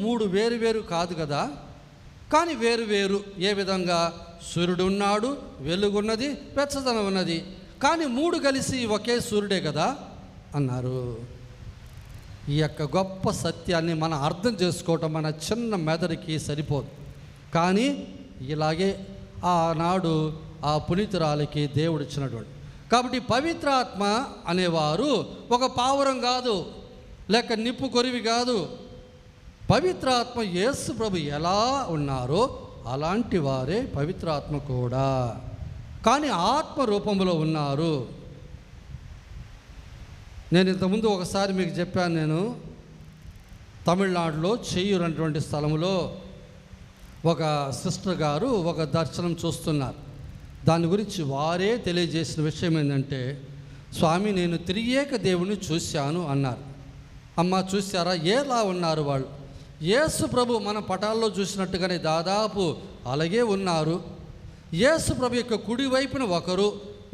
మూడు వేరు కాదు కదా, కానీ వేరు. ఏ విధంగా? సూర్యుడు ఉన్నాడు, వెలుగున్నది, వెచ్చదనం ఉన్నది, కానీ మూడు కలిసి ఒకే సూర్యుడే కదా అన్నారు. ఈ యొక్క గొప్ప సత్యాన్ని మనం అర్థం చేసుకోవటం మన చిన్న మెదడుకి సరిపోదు. కానీ ఇలాగే ఆనాడు ఆ పునీతురాలికి దేవుడు ఇచ్చినటువంటి. కాబట్టి పవిత్రాత్మ అనేవారు ఒక పావురం కాదు, లేక నిప్పు కొరివి కాదు. పవిత్రాత్మ యేసు ప్రభు ఎలా ఉన్నారో అలాంటి వారే పవిత్రాత్మ కూడా, కానీ ఆత్మ రూపంలో ఉన్నారు. నేను ఇంతకుముందు ఒకసారి మీకు చెప్పాను. నేను తమిళనాడులో చెయ్యూరు అనేటువంటి స్థలంలో ఒక సిస్టర్ గారు ఒక దర్శనం చూస్తున్నారు. దాని గురించి వారే తెలియజేసిన విషయం ఏంటంటే, స్వామి, నేను త్రియేక దేవుని చూశాను అన్నారు. అమ్మ, చూశారా? ఎలా ఉన్నారు వాళ్ళు? యేసు ప్రభు మన పటాల్లో చూసినట్టుగానే దాదాపు అలాగే ఉన్నారు. యేసు ప్రభు యొక్క కుడి వైపున ఒకరు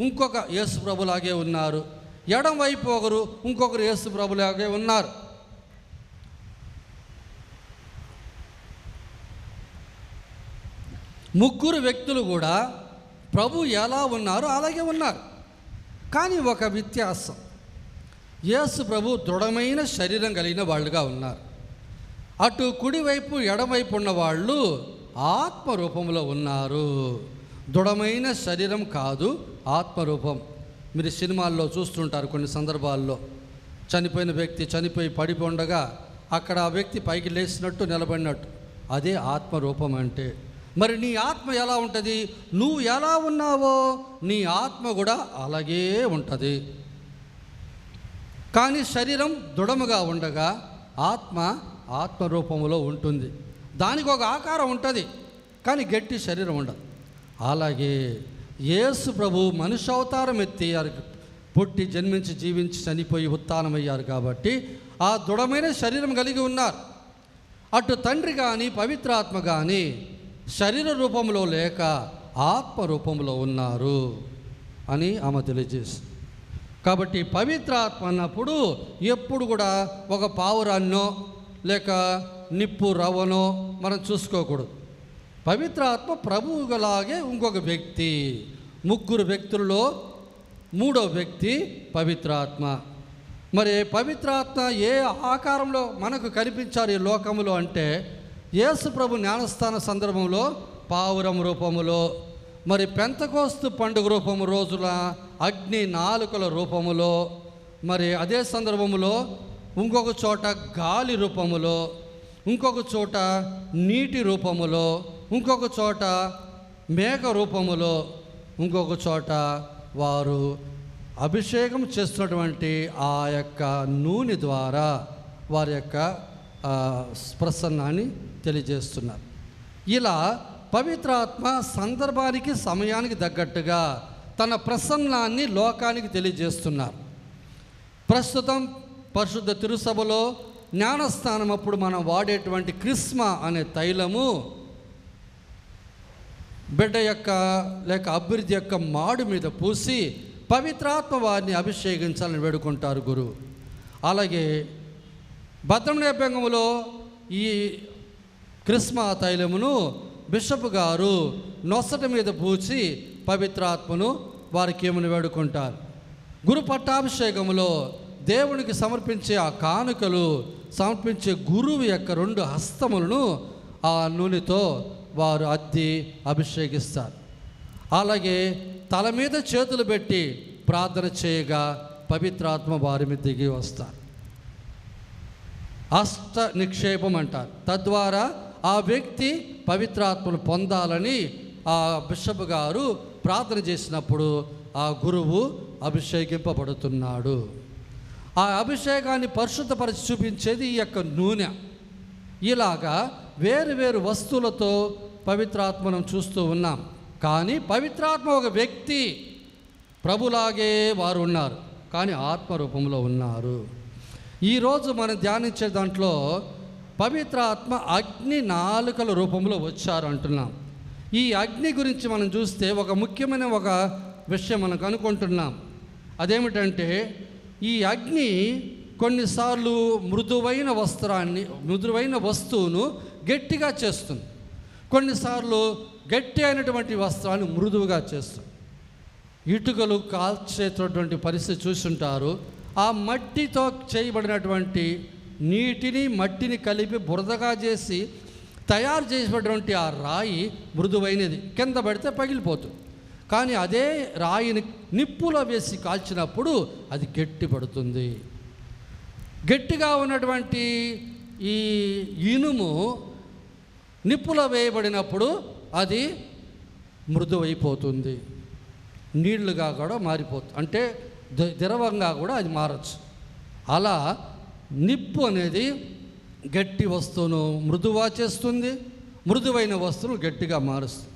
ఇంకొక యేసు ప్రభులాగే ఉన్నారు, ఎడం వైపు ఒకరు ఇంకొకరు యేసు ప్రభులాగే ఉన్నారు. ముగ్గురు వ్యక్తులు కూడా ప్రభు ఎలా ఉన్నారో అలాగే ఉన్నారు. కానీ ఒక వ్యత్యాసం, యేసు ప్రభు దృఢమైన శరీరం కలిగిన వాళ్ళుగా ఉన్నారు. అటు కుడివైపు ఎడమవైపు ఉన్న వాళ్ళు ఆత్మరూపంలో ఉన్నారు. దృఢమైన శరీరం కాదు, ఆత్మరూపం. మీరు సినిమాల్లో చూస్తుంటారు కొన్ని సందర్భాల్లో, చనిపోయిన వ్యక్తి చనిపోయి పడిపోండగా అక్కడ ఆ వ్యక్తి పైకి లేచినట్టు నిలబడినట్టు, అదే ఆత్మరూపం అంటే. మరి నీ ఆత్మ ఎలా ఉంటుంది? నువ్వు ఎలా ఉన్నావో నీ ఆత్మ కూడా అలాగే ఉంటుంది. కానీ శరీరం దృఢముగా ఉండగా ఆత్మరూపంలో ఉంటుంది. దానికి ఒక ఆకారం ఉంటుంది, కానీ గట్టి శరీరం ఉండదు. అలాగే యేసు ప్రభు మనుష్య అవతారం ఎత్తారు, పుట్టి జన్మించి జీవించి చనిపోయి ఉత్థానమయ్యారు. కాబట్టి ఆ దృఢమైన శరీరం కలిగి ఉన్నారు. అటు తండ్రి కానీ పవిత్రాత్మ కానీ శరీర రూపంలో లేక ఆత్మ రూపంలో ఉన్నారు అని ఆమె తెలియజేసి. కాబట్టి పవిత్రాత్మ అన్నప్పుడు ఎప్పుడు కూడా ఒక పావురాన్నో లేక నిప్పు రవ్వనో మనం చూసుకోకూడదు. పవిత్రాత్మ ప్రభువులాగే ఇంకొక వ్యక్తి. ముగ్గురు వ్యక్తుల్లో మూడో వ్యక్తి పవిత్రాత్మ. మరి పవిత్రాత్మ ఏ ఆకారంలో మనకు కనిపించారు ఈ లోకములో అంటే, యేసు ప్రభు జ్ఞానస్థాన సందర్భంలో పావురం రూపములో, మరి పెంతకోస్తు పండుగ రూపము రోజుల అగ్ని నాలుకల రూపములో, మరి అదే సందర్భములో ఇంకొక చోట గాలి రూపములో, ఇంకొక చోట నీటి రూపములో, ఇంకొక చోట మేఘ రూపములో, ఇంకొక చోట వారు అభిషేకం చేస్తున్నటువంటి ఆ యొక్క నూనె ద్వారా వారి యొక్క ప్రసన్నాన్ని తెలియజేస్తున్నారు. ఇలా పవిత్రాత్మ సందర్భానికి సమయానికి తగ్గట్టుగా తన ప్రసన్నాన్ని లోకానికి తెలియజేస్తున్నారు. ప్రస్తుతం పరిశుద్ధ తిరుసభలో జ్ఞానస్థానం అప్పుడు మనం వాడేటువంటి క్రిస్మా అనే తైలము బిడ్డ యొక్క లేక అభివృద్ధి యొక్క మాడు మీద పూసి పవిత్రాత్మ వారిని అభిషేకించాలని వేడుకుంటారు గురువు. అలాగే భద్రనేపథ్యంలో ఈ క్రిస్మా తైలమును బిషప్ గారు నొసట మీద పూసి పవిత్రాత్మను వారికి ఏమని వేడుకుంటారు. గురు పట్టాభిషేకములో దేవునికి సమర్పించే ఆ కానుకలు సమర్పించే గురువు యొక్క 2 హస్తములను ఆ నూనెతో వారు అద్ది అభిషేకిస్తారు. అలాగే తల మీద చేతులు పెట్టి ప్రార్థన చేయగా పవిత్రాత్మ వారి మీద దిగి వస్తారు. అష్ట నిక్షేపం అంటారు. తద్వారా ఆ వ్యక్తి పవిత్రాత్మను పొందాలని ఆ బిషప్ గారు ప్రార్థన చేసినప్పుడు ఆ గురువు అభిషేకింపబడుతున్నాడు. ఆ అభిషేకాన్ని పరిశుద్ధపరిచి చూపించేది ఈ యొక్క నూనె. ఇలాగా వేరు వేరు వస్తువులతో పవిత్రాత్మను చూస్తూ ఉన్నాం. కానీ పవిత్రాత్మ ఒక వ్యక్తి, ప్రభులాగే వారు ఉన్నారు, కానీ ఆత్మరూపంలో ఉన్నారు. ఈరోజు మనం ధ్యానించే దాంట్లో పవిత్రాత్మ అగ్ని నాలుకల రూపంలో వచ్చారు అంటున్నాం. ఈ అగ్ని గురించి మనం చూస్తే ఒక ముఖ్యమైన ఒక విషయం మనం కనుక్కుంటున్నాం. అదేమిటంటే ఈ అగ్ని కొన్నిసార్లు మృదువైన వస్తువును గట్టిగా చేస్తుంది, కొన్నిసార్లు గట్టి అయినటువంటి వస్త్రాన్ని మృదువుగా చేస్తుంది. ఇటుకలు కాల్చేటటువంటి పరిస్థితి చూస్తుంటారు. ఆ మట్టితో చేయబడినటువంటి నీటిని మట్టిని కలిపి బురదగా చేసి తయారు చేసినటువంటి ఆ రాయి మృదువైనది, కింద పడితే పగిలిపోతుంది. కానీ అదే రాయిని నిప్పులో వేసి కాల్చినప్పుడు అది గట్టి పడుతుంది. గట్టిగా ఉన్నటువంటి ఈ ఇనుము నిప్పులో వేయబడినప్పుడు అది మృదువైపోతుంది, నీళ్లుగా కూడా మారిపోతుంది, అంటే ద్రవంగా కూడా అది మారచ్చు. అలా నిప్పు అనేది గట్టి వస్తువును మృదువా చేస్తుంది, మృదువైన వస్తువును గట్టిగా మారుస్తుంది.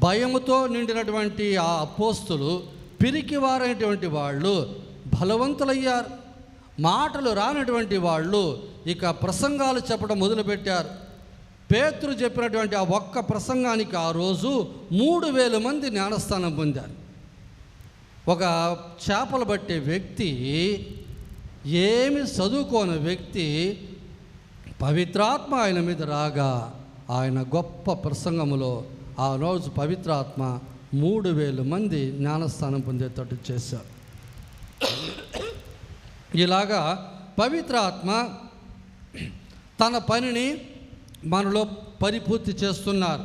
భయముతో నిండినటువంటి ఆ అపోస్తులు పిరికివారైనటువంటి వాళ్ళు బలవంతులయ్యారు. మాటలు రానటువంటి వాళ్ళు ఇక ప్రసంగాలు చెప్పడం మొదలుపెట్టారు. పేతురు చెప్పినటువంటి ఆ ఒక్క ప్రసంగానికి ఆ రోజు 3000 మంది జ్ఞానస్థానం పొందారు. ఒక చేపలు పట్టే వ్యక్తి, ఏమి చదువుకోని వ్యక్తి, పవిత్రాత్మ ఆయన మీద రాగా ఆయన గొప్ప ప్రసంగములో ఆ రోజు పవిత్రాత్మ 3000 మంది జ్ఞానస్థానం పొందేటట్టు చేశారు. ఇలాగా పవిత్రాత్మ తన పనిని మనలో పరిపూర్తి చేస్తున్నారు.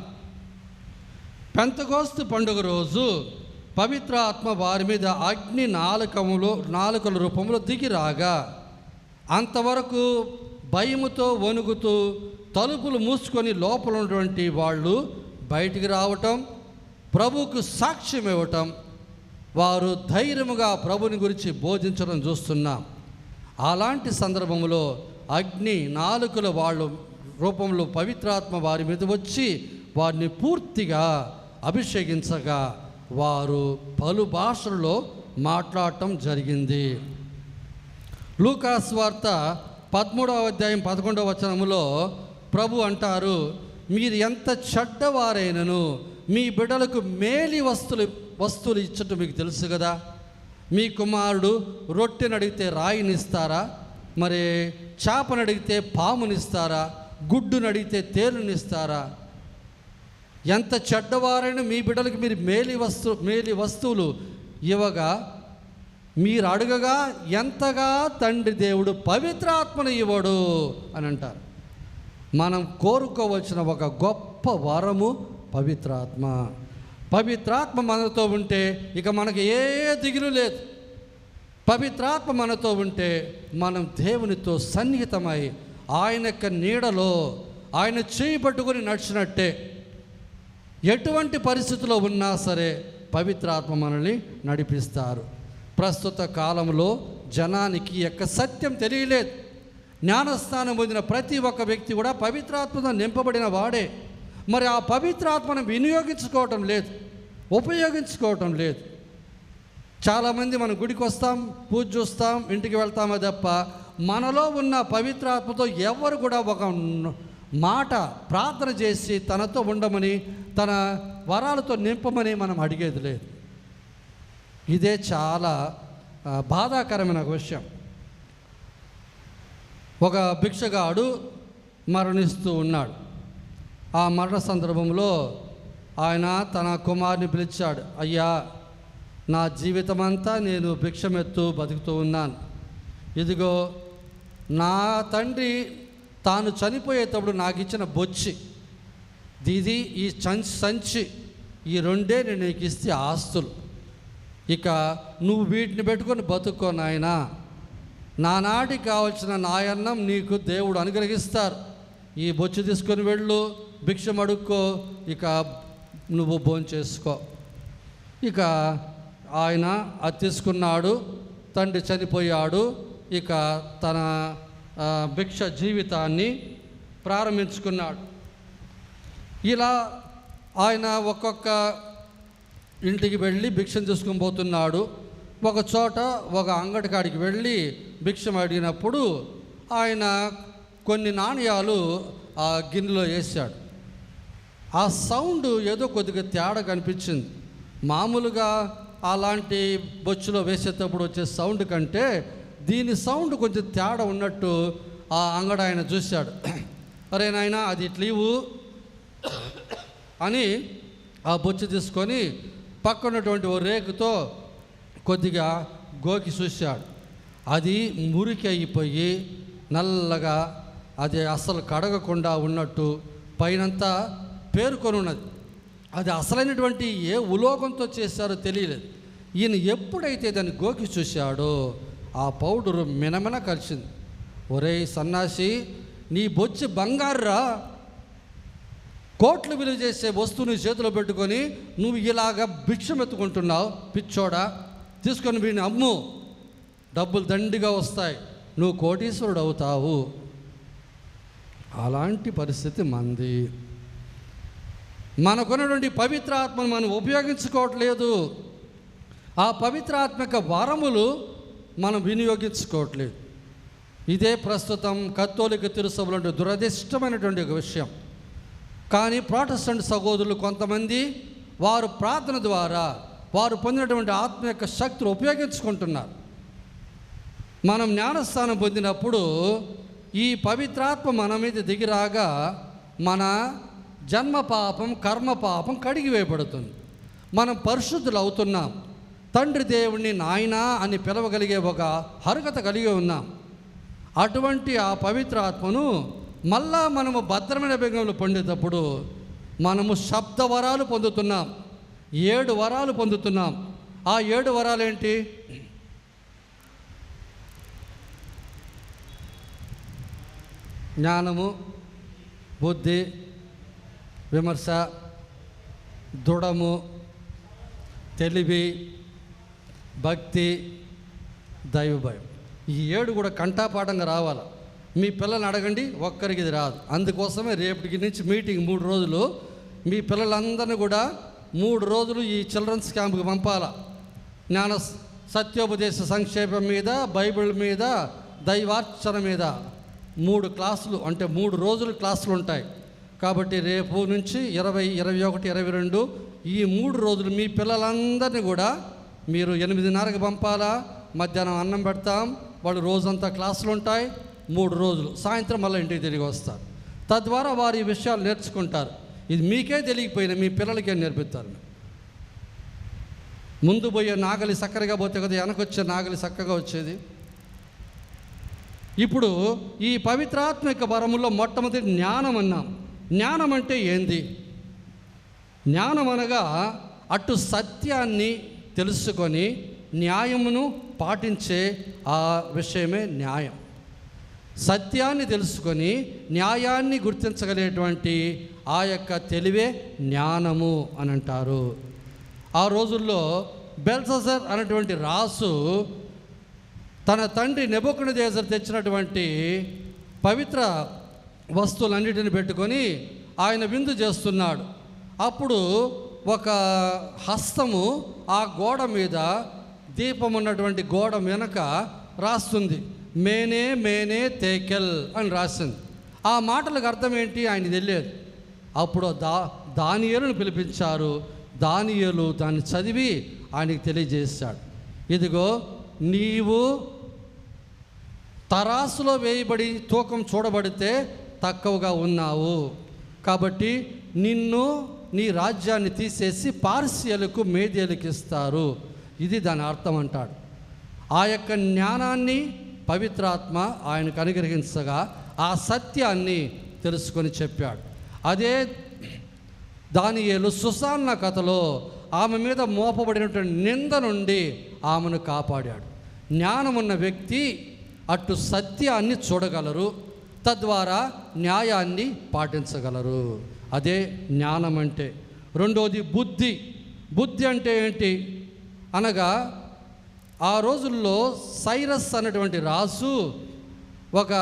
పెంతెకోస్తు పండుగ రోజు పవిత్రాత్మ వారి మీద అగ్ని నాలుకల రూపంలో దిగి రాగా అంతవరకు భయముతో వణుకుతూ తలుపులు మూసుకొని లోపల ఉన్నటువంటి వాళ్ళు బయటికి రావటం, ప్రభువుకు సాక్ష్యం ఇవ్వటం, వారు ధైర్యముగా ప్రభుని గురించి బోధించడం చూస్తున్నాం. అలాంటి సందర్భంలో అగ్ని నాలుకల వాళ్ళు రూపంలో పవిత్రాత్మ వారి మీద వచ్చి వారిని పూర్తిగా అభిషేకించగా వారు పలు భాషల్లో మాట్లాడటం జరిగింది. లూకాసు వార్త 13వ అధ్యాయం 11వ వచనములో ప్రభు అంటారు, మీరు ఎంత చెడ్డవారైనను మీ బిడ్డలకు మేలి వస్తువులు ఇచ్చటం మీకు తెలుసు కదా. మీ కుమారుడు రొట్టెని అడిగితే రాయినిస్తారా? మరి చేపను అడిగితే పామునిస్తారా? గుడ్డును అడిగితే తేలునిస్తారా? ఎంత చెడ్డవారైనా మీ బిడ్డలకు మీరు మేలి వస్తువులు ఇవ్వగా మీరు అడుగగా ఎంతగా తండ్రి దేవుడు పవిత్రాత్మను ఇవ్వడు అని అంటారు. మనం కోరుకోవలసిన ఒక గొప్ప వరము పవిత్రాత్మ. పవిత్రాత్మ మనతో ఉంటే ఇక మనకి ఏ దిగులు లేదు. పవిత్రాత్మ మనతో ఉంటే మనం దేవునితో సన్నిహితమై ఆయన యొక్క నీడలో ఆయన చేయి పట్టుకొని నడిచినట్టే. ఎటువంటి పరిస్థితిలో ఉన్నా సరే పవిత్రాత్మ మనల్ని నడిపిస్తారు. ప్రస్తుత కాలంలో జనానికి యొక్క సత్యం తెలియలేదు. జ్ఞానస్నానం పొందిన ప్రతి ఒక్క వ్యక్తి కూడా పవిత్రాత్మతో నింపబడిన వాడే. మరి ఆ పవిత్రాత్మను వినియోగించుకోవటం లేదు, ఉపయోగించుకోవటం లేదు. చాలామంది మనం గుడికి వస్తాం, పూజ చూస్తాం, ఇంటికి వెళ్తామో తప్ప మనలో ఉన్న పవిత్రాత్మతో ఎవరు కూడా ఒక మాట ప్రార్థన చేసి తనతో ఉండమని, తన వరాలతో నింపమని మనం అడిగేది లేదు. ఇదే చాలా బాధాకరమైన విషయం. ఒక భిక్షగాడు మరణిస్తూ ఉన్నాడు. ఆ మరణ సందర్భంలో ఆయన తన కుమారుని పిలిచాడు. అయ్యా, నా జీవితమంతా నేను భిక్షమెత్తు బతుకుతూ ఉన్నాను. ఇదిగో నా తండ్రి తాను చనిపోయేటప్పుడు నాకు ఇచ్చిన బొచ్చి ఇది, ఈ సంచి, ఈ రెండే నేను నీకు ఇస్తే ఆస్తులు. ఇక నువ్వు వీటిని పెట్టుకొని బతుక్కో నాయనా. నానాటికి కావలసిన నాయన్నం నీకు దేవుడు అనుగ్రహిస్తారు. ఈ బొచ్చు తీసుకొని వెళ్ళు, భిక్షం అడుక్కో, ఇక నువ్వు భోంచేసుకో. ఇక ఆయన అది తీసుకున్నాడు. తండ్రి చనిపోయాడు. ఇక తన భిక్ష జీవితాన్ని ప్రారంభించుకున్నాడు. ఇలా ఆయన ఒక్కొక్క ఇంటికి వెళ్ళి భిక్షం తీసుకొని పోతున్నాడు. ఒక చోట ఒక అంగడి కాడికి వెళ్ళి భిక్షం అడిగినప్పుడు ఆయన కొన్ని నాణ్యాలు ఆ గిన్నెలో వేశాడు. ఆ సౌండ్ ఏదో కొద్దిగా తేడా కనిపించింది. మామూలుగా అలాంటి బొచ్చులో వేసేటప్పుడు వచ్చే సౌండ్ కంటే దీని సౌండ్ కొంచెం తేడా ఉన్నట్టు ఆ అంగడి ఆయన చూశాడు. అరే నాయనా, అది ఇట్లీవు అని ఆ బొచ్చు తీసుకొని పక్కనటువంటి ఓ రేకుతో కొద్దిగా గోకి చూశాడు. అది మురికి అయిపోయి నల్లగా, అది అసలు కడగకుండా ఉన్నట్టు పైనంతా పేరుకొని ఉన్నది. అది అసలైనటువంటి ఏ ఉలోకంతో చేశారో తెలియలేదు. ఈయన ఎప్పుడైతే దాన్ని గోకి చూశాడో ఆ పౌడరు మినమిన కలిసింది. ఒరేయ్ సన్నాసి, నీ బొచ్చి బంగారురా, కోట్లు విలువ చేసే వస్తువుని చేతిలో పెట్టుకొని నువ్వు ఇలాగ భిక్షం ఎత్తుకుంటున్నావు, పిచ్చోడా, తీసుకొని వీడిని అమ్ము, డబ్బులు దండిగా వస్తాయి, నువ్వు కోటీశ్వరుడు అవుతావు. అలాంటి పరిస్థితి మంది. మనకున్నటువంటి పవిత్ర ఆత్మను మనం ఉపయోగించుకోవట్లేదు. ఆ పవిత్రాత్మక వరములు మనం వినియోగించుకోవట్లేదు. ఇదే ప్రస్తుతం కత్తోలిక తిరుసభలో దురదిష్టమైనటువంటి ఒక విషయం. కానీ ప్రొటెస్టెంట్ సహోదరులు కొంతమంది వారు ప్రార్థన ద్వారా వారు పొందినటువంటి ఆత్మ యొక్క శక్తిని ఉపయోగించుకుంటున్నారు. మనం జ్ఞానస్థానం పొందినప్పుడు ఈ పవిత్రాత్మ మన మీద దిగిరాగా మన జన్మ పాపం, కర్మ పాపం కడిగివేయబడుతుంది. మనం పరిశుద్ధులు అవుతున్నాం. తండ్రి దేవుణ్ణి నాయనా అని పిలవగలిగే ఒక అర్హత కలిగి ఉన్నాం. అటువంటి ఆ పవిత్ర ఆత్మను మళ్ళా మనము భద్రమైన బెంగంలో పొందేటప్పుడు మనము శబ్ద వరాలు పొందుతున్నాం. 7 వరాలు పొందుతున్నాం. ఆ 7 వరాలు ఏంటి? జ్ఞానము, బుద్ధి, విమర్శ, దృఢము, తెలివి, భక్తి, దైవభయం. ఈ 7 కూడా కంఠాపాఠంగా రావాలి. మీ పిల్లల్ని అడగండి, ఒక్కరికి ఇది రాదు. అందుకోసమే రేపటికి నుంచి మీటింగ్ 3 రోజులు మీ పిల్లలందరినీ కూడా 3 రోజులు ఈ చిల్డ్రన్స్ క్యాంప్కి పంపాలా. జ్ఞాన సత్యోపదేశ సంక్షేపం మీద, బైబిల్ మీద, దైవార్చన మీద 3 క్లాసులు, అంటే 3 రోజులు క్లాసులు ఉంటాయి. కాబట్టి రేపు నుంచి 20, 21, 22 ఈ 3 రోజులు మీ పిల్లలందరినీ కూడా మీరు 8:30కి పంపాలా. మధ్యాహ్నం అన్నం పెడతాం, వాళ్ళు రోజంతా క్లాసులు ఉంటాయి. 3 రోజులు సాయంత్రం మళ్ళీ ఇంటికి తిరిగి వస్తారు. తద్వారా వారు ఈ విషయాలు నేర్చుకుంటారు. ఇది మీకే తెలియకపోయినా మీ పిల్లలకే నేర్పిస్తారు. ముందు పోయే నాగలి చక్కరగా పోతే కదా వెనకొచ్చే నాగలి చక్కగా వచ్చేది. ఇప్పుడు ఈ పవిత్రాత్మిక వరములో మొట్టమొదటి జ్ఞానం అన్నాం. జ్ఞానం అంటే ఏంది? జ్ఞానం అనగా అటు సత్యాన్ని తెలుసుకొని న్యాయమును పాటించే ఆ విషయమే న్యాయం. సత్యాన్ని తెలుసుకొని న్యాయాన్ని గుర్తించగలిగేటువంటి ఆ యొక్క తెలివే జ్ఞానము అని అంటారు. ఆ రోజుల్లో బెల్షస్సర్ అనేటువంటి రాజు తన తండ్రి నెబుకద్నెజర్ తెచ్చినటువంటి పవిత్ర వస్తువులన్నిటిని పెట్టుకొని ఆయన విందు చేస్తున్నాడు. అప్పుడు ఒక హస్తము ఆ గోడ మీద, దీపం ఉన్నటువంటి గోడ వెనక రాస్తుంది, మేనే మేనే తేకెల్ అని రాసింది. ఆ మాటలకు అర్థం ఏంటి ఆయన తెలియదు. అప్పుడు దానియేలును పిలిపించారు. దానియేలు దాన్ని చదివి ఆయనకి తెలియజేశాడు. ఇదిగో నీవు తరాసులో వేయబడి తూకం చూడబడితే తక్కువగా ఉన్నావు, కాబట్టి నిన్ను నీ రాజ్యాన్ని తీసేసి పార్సీయులకు మేదేలకు ఇస్తారు. ఇది దాని అర్థం అంటాడు. ఆ యొక్క జ్ఞానాన్ని పవిత్రాత్మ ఆయనకు అనుగ్రహించగా ఆ సత్యాన్ని తెలుసుకొని చెప్పాడు. అదే దానియేలు సుసాన్న కథలో ఆమె మీద మోపబడినటువంటి నింద నుండి ఆమెను కాపాడాడు. జ్ఞానమున్న వ్యక్తి అటు సత్యాన్ని చూడగలరు, తద్వారా న్యాయాన్ని పాటించగలరు. అదే జ్ఞానం అంటే. రెండోది బుద్ధి. బుద్ధి అంటే ఏంటి అనగా, ఆ రోజుల్లో సైరస్ అన్నటువంటి రాజు ఒక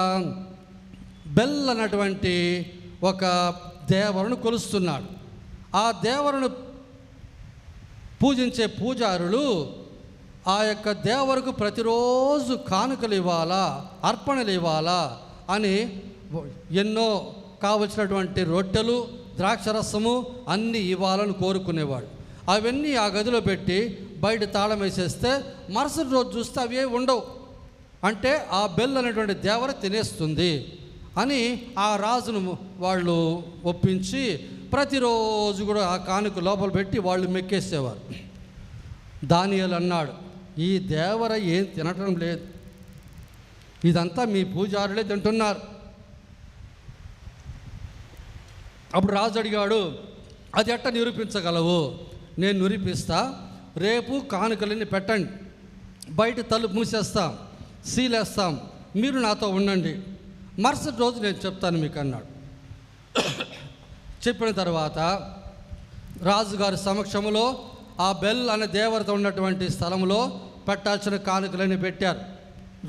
బెల్ అన్నటువంటి ఒక దేవరును కొలుస్తున్నాడు. ఆ దేవరును పూజించే పూజారులు ఆ యొక్క దేవరకు ప్రతిరోజు కానుకలు ఇవ్వాలా, అర్పణలు ఇవ్వాలా అని ఎన్నో కావలసినటువంటి రొట్టెలు, ద్రాక్షరసము అన్నీ ఇవ్వాలని కోరుకునేవాడు. అవన్నీ ఆ గదిలో పెట్టి బయట తాళం వేసేస్తే మరుసటి రోజు చూస్తే అవి ఉండవు. అంటే ఆ బెల్ అనేటువంటి దేవర తినేస్తుంది అని ఆ రాజును వాళ్ళు ఒప్పించి ప్రతిరోజు కూడా ఆ కానుక లోపల పెట్టి వాళ్ళు మెక్కేసేవారు. దానియేలు అన్నాడు, ఈ దేవర ఏం తినటం లేదు, ఇదంతా మీ పూజారులే తింటున్నారు. అప్పుడు రాజు అడిగాడు, అది ఎట్ట నిరూపించగలవు? నేను నిరూపిస్తా. రేపు కానుకలన్నీ పెట్టండి, బయట తలుపు మూసేస్తాం, సీలేస్తాం, మీరు నాతో ఉండండి, మరుసటి రోజు నేను చెప్తాను మీకు అన్నాడు. చెప్పిన తర్వాత రాజుగారి సమక్షంలో ఆ బెల్ అనే దేవత ఉన్నటువంటి స్థలంలో పెట్టాల్సిన కానుకలన్నీ పెట్టారు.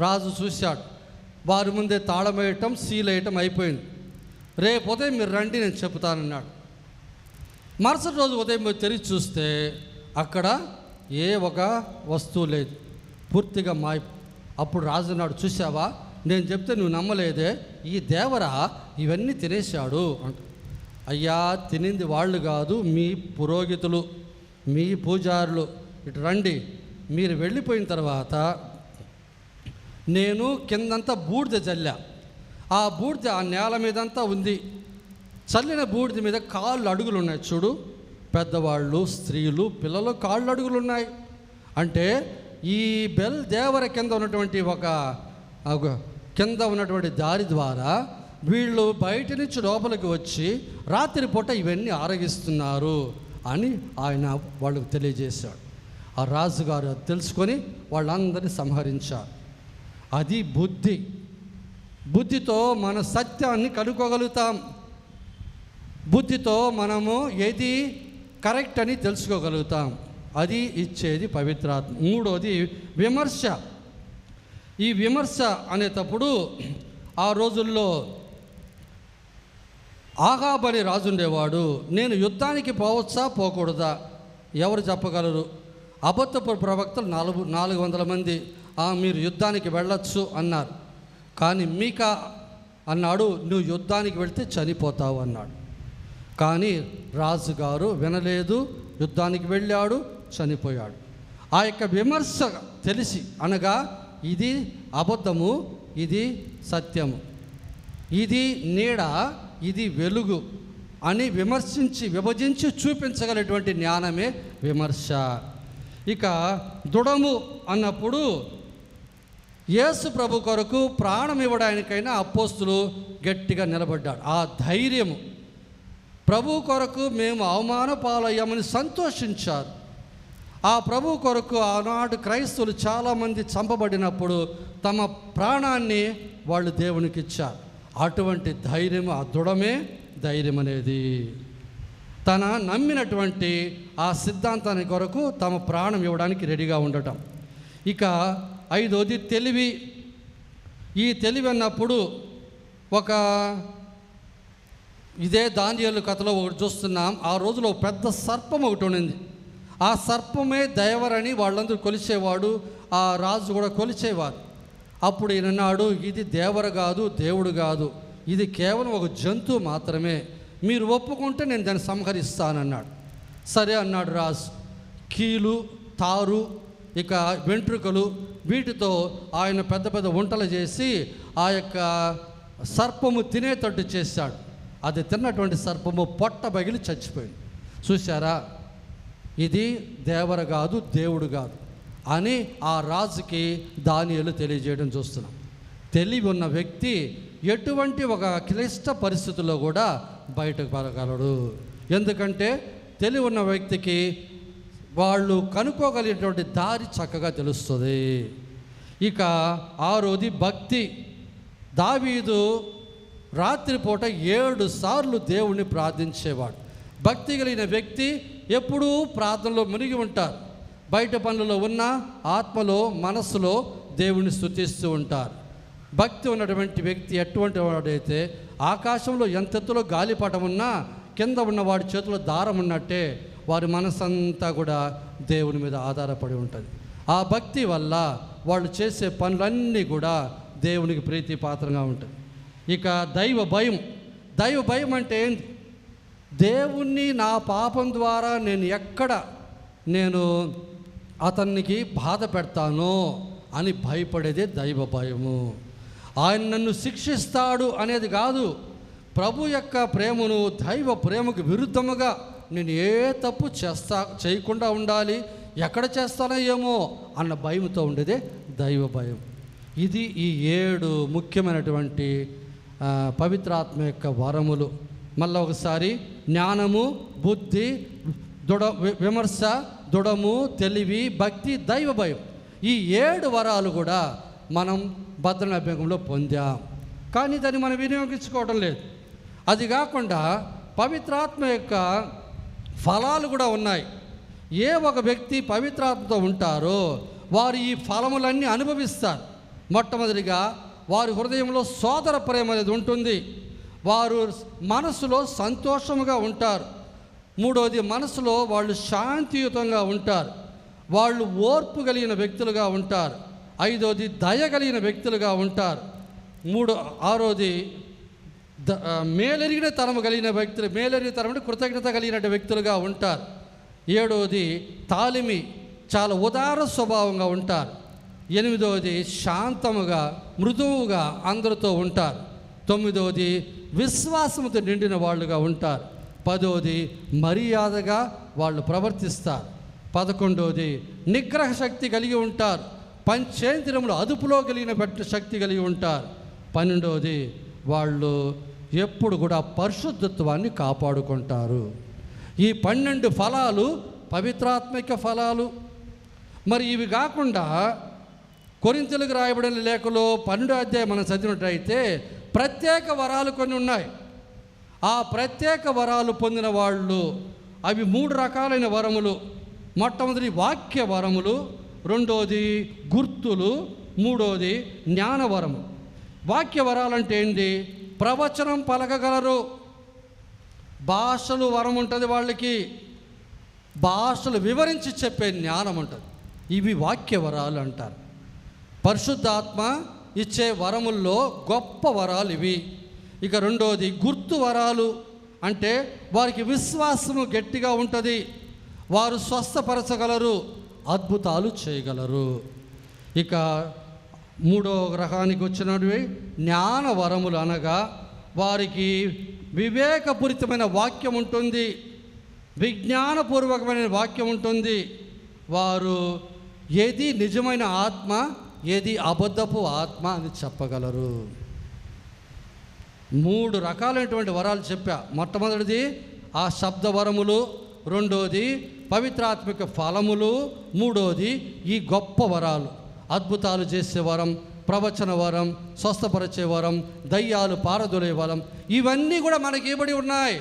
రాజు చూశాడు, వారి ముందే తాళం వేయటం, సీలేయటం అయిపోయింది. రేపు ఉదయం మీరు రండి, నేను చెప్తానన్నాడు. మరుసటి రోజు ఉదయం మీరు తెరిచి చూస్తే అక్కడ ఏ ఒక వస్తువు లేదు, పూర్తిగా మాయ. అప్పుడు రాజు అన్నాడు, చూసావా, నేను చెప్తే నువ్వు నమ్మలేదే, ఈ దేవర ఇవన్నీ తినేశాడు అంట. అయ్యా, తినింది వాళ్ళు కాదు, మీ పురోహితులు, మీ పూజారులు. ఇటు రండి, మీరు వెళ్ళిపోయిన తర్వాత నేను కిందంతా బూడిద చల్లా. ఆ బూడిద ఆ నేల మీదంతా ఉంది. చల్లిన బూడిద మీద కాళ్ళు అడుగులు ఉన్నాయి చూడు, పెద్దవాళ్ళు, స్త్రీలు, పిల్లలు కాళ్ళు అడుగులు ఉన్నాయి. అంటే ఈ బెల్ దేవర కింద ఉన్నటువంటి ఒక కింద ఉన్నటువంటి దారి ద్వారా వీళ్ళు బయట నుంచి లోపలికి వచ్చి రాత్రిపూట ఇవన్నీ ఆరగిస్తున్నారు అని ఆయన వాళ్ళకు తెలియజేశాడు. ఆ రాజుగారు తెలుసుకొని వాళ్ళందరినీ సంహరించారు. అది బుద్ధి. బుద్ధితో మన సత్యాన్ని కనుక్కోగలుగుతాం. బుద్ధితో మనము ఏది కరెక్ట్ అని తెలుసుకోగలుగుతాం. అది ఇచ్చేది పవిత్రాత్మ. మూడోది విమర్శ. ఈ విమర్శ అనేటప్పుడు ఆ రోజుల్లో ఆహాబు అనే రాజు ఉండేవాడు. నేను యుద్ధానికి పోవచ్చా పోకూడదా ఎవరు చెప్పగలరు? అబద్ధపు ప్రవక్తలు 400 మంది మీరు యుద్ధానికి వెళ్ళొచ్చు అన్నారు. కానీ మీకా అన్నాడు, నువ్వు యుద్ధానికి వెళ్తే చనిపోతావు అన్నాడు. కానీ రాజుగారు వినలేదు, యుద్ధానికి వెళ్ళాడు, చనిపోయాడు. ఆ యొక్క విమర్శ తెలిసి, అనగా ఇది అబద్ధము, ఇది సత్యము, ఇది నీడ, ఇది వెలుగు అని విమర్శించి విభజించి చూపించగలిగినటువంటి జ్ఞానమే విమర్శ. ఇక దృఢము అన్నప్పుడు యేసు ప్రభు కొరకు ప్రాణం ఇవ్వడానికైనా అపోస్తులు గట్టిగా నిలబడ్డాడు. ఆ ధైర్యము, ప్రభు కొరకు మేము అవమాన పాలయ్యామని సంతోషించారు. ఆ ప్రభు కొరకు ఆనాడు క్రైస్తవులు చాలామంది చంపబడినప్పుడు తమ ప్రాణాన్ని వాళ్ళు దేవునికి ఇచ్చారు. అటువంటి ధైర్యం, ఆ దృఢమే ధైర్యం అనేది. తన నమ్మినటువంటి ఆ సిద్ధాంతానికి కొరకు తమ ప్రాణం ఇవ్వడానికి రెడీగా ఉండటం. ఇక 5వది తెలివి. ఈ తెలివి అన్నప్పుడు ఇదే దానియేలు కథలో ఒకటి చూస్తున్నాం. ఆ రోజులో పెద్ద సర్పం ఒకటి ఉండింది. ఆ సర్పమే దైవరని వాళ్ళందరూ కొలిచేవాడు, ఆ రాజు కూడా కొలిచేవారు. అప్పుడు ఈయన అన్నాడు, ఇది దేవర కాదు, దేవుడు కాదు, ఇది కేవలం ఒక జంతువు మాత్రమే, మీరు ఒప్పుకుంటే నేను దాన్ని సంహరిస్తానన్నాడు. సరే అన్నాడు రాజు. కీలు, తారు, ఇక వెంట్రుకలు, వీటితో ఆయన పెద్ద పెద్ద వంటలు చేసి ఆ యొక్క సర్పము తినేటట్టు చేశాడు. అది తిన్నటువంటి సర్పము పొట్ట పగిలి చచ్చిపోయింది. చూశారా, ఇది దేవర కాదు, దేవుడు కాదు అని ఆ రాజుకి దానియేలు తెలియజేయడం చూస్తున్నాం. తెలివి ఉన్న వ్యక్తి ఎటువంటి ఒక క్లిష్ట పరిస్థితుల్లో కూడా బయటకు పడగలడు. ఎందుకంటే తెలివి ఉన్న వ్యక్తికి వాళ్ళు కనుక్కోగలిగినటువంటి దారి చక్కగా తెలుస్తుంది. ఇక 6వది భక్తి. దావీదు రాత్రిపూట 7 సార్లు దేవుణ్ణి ప్రార్థించేవాడు. భక్తి కలిగిన వ్యక్తి ఎప్పుడూ ప్రార్థనలో మునిగి ఉంటారు. బయట పనులలో ఉన్న ఆత్మలో, మనస్సులో దేవుణ్ణి స్తుతిస్తూ ఉంటారు. భక్తి ఉన్నటువంటి వ్యక్తి ఎటువంటి వాడైతే ఆకాశంలో ఎంతెత్తులో గాలిపటం ఉన్నా కింద ఉన్నవాడి చేతిలో దారం ఉన్నట్టే వారి మనసంతా కూడా దేవుని మీద ఆధారపడి ఉంటుంది. ఆ భక్తి వల్ల వాళ్ళు చేసే పనులన్నీ కూడా దేవునికి ప్రీతిపాత్రంగా ఉంటుంది. ఇక దైవ భయం. దైవ భయం అంటే ఏంటి? దేవుణ్ణి నా పాపం ద్వారా నేను అతనికి బాధ పెడతానో అని భయపడేదే దైవ భయము. ఆయన నన్ను శిక్షిస్తాడు అనేది కాదు. ప్రభు యొక్క ప్రేమను, దైవ ప్రేమకు విరుద్ధముగా నేను ఏ తప్పు చేయకుండా ఉండాలి, ఎక్కడ చేస్తానో ఏమో అన్న భయంతో ఉండేదే దైవ భయం. ఇది ఈ 7 ముఖ్యమైనటువంటి పవిత్రాత్మ యొక్క వరములు. మళ్ళీ ఒకసారి జ్ఞానము, బుద్ధి, విమర్శ, దృఢము, తెలివి, భక్తి, దైవ భయం. ఈ 7 వరాలు కూడా మనం భద్రాభిషేకంలో పొందాం. కానీ దాన్ని మనం వినియోగించుకోవడం లేదు. అది కాకుండా పవిత్రాత్మ యొక్క ఫలాలు కూడా ఉన్నాయి. ఏ ఒక వ్యక్తి పవిత్రాత్మతో ఉంటారో వారు ఈ ఫలములన్నీ అనుభవిస్తారు. మొట్టమొదటిగా వారి హృదయంలో సోదర ప్రేమ అనేది ఉంటుంది. వారు మనసులో సంతోషముగా ఉంటారు. 3వది, మనసులో వాళ్ళు శాంతియుతంగా ఉంటారు. వాళ్ళు ఓర్పు కలిగిన వ్యక్తులుగా ఉంటారు. 5వది, దయ కలిగిన వ్యక్తులుగా ఉంటారు. 6వది, మేలెరిగిన తరము కలిగిన వ్యక్తులు, మేలెరిగిన తరం అంటే కృతజ్ఞత కలిగిన వ్యక్తులుగా ఉంటారు. 7వది, తాలిమి, చాలా ఉదార స్వభావంగా ఉంటారు. 8వది, శాంతముగా, మృదువుగా అందరితో ఉంటారు. 9వది, విశ్వాసముతో నిండిన వాళ్ళుగా ఉంటారు. 10వది, మర్యాదగా వాళ్ళు ప్రవర్తిస్తారు. 11వది, నిగ్రహ శక్తి కలిగి ఉంటారు. పంచేంద్రియములు అదుపులో కలిగిన శక్తి కలిగి ఉంటారు. 12వది, వాళ్ళు ఎప్పుడు కూడా పరిశుద్ధత్వాన్ని కాపాడుకుంటారు. ఈ 12 ఫలాలు పవిత్రాత్మిక ఫలాలు. మరి ఇవి కాకుండా కొరింథీయులకు రాయబడిన లేఖలో 12వ అధ్యాయం మనం చదివినట్లయితే ప్రత్యేక వరాలు కొన్ని ఉన్నాయి. ఆ ప్రత్యేక వరాలు పొందిన వాళ్ళు, అవి 3 రకాలైన వరములు. మొట్టమొదటి వాక్య వరములు, 2వది గుర్తులు, 3వది జ్ఞానవరము. వాక్య వరాలంటే ఏంటి? ప్రవచనం పలకగలరు. భాషలు వరం ఉంటుంది వాళ్ళకి, భాషలు వివరించి చెప్పే జ్ఞానం ఉంటుంది. ఇవి వాక్య వరాలు అంటారు. పరిశుద్ధాత్మ ఇచ్చే వరముల్లో గొప్ప వరాలు ఇవి. ఇక 2వది గుర్తు వరాలు. అంటే వారికి విశ్వాసము గట్టిగా ఉంటుంది. వారు స్వస్థపరచగలరు, అద్భుతాలు చేయగలరు. ఇక 3వ గ్రహానికి వచ్చినవి జ్ఞాన వరములు. అనగా వారికి వివేకపూరితమైన వాక్యం ఉంటుంది, విజ్ఞానపూర్వకమైన వాక్యం ఉంటుంది. వారు ఏది నిజమైన ఆత్మ, ఏది అబద్ధపు ఆత్మ అని చెప్పగలరు. 3 రకాలైనటువంటి వరాలు చెప్పా. మొట్టమొదటిది ఆ శబ్ద వరములు, రెండోది పవిత్రాత్మిక ఫలములు, మూడోది ఈ గొప్ప వరాలు, అద్భుతాలు చేసే వరం, ప్రవచన వరం, స్వస్థపరిచే వరం, దయ్యాలు పారదొలే వరం. ఇవన్నీ కూడా మనకి ఇవ్వబడి ఉన్నాయి.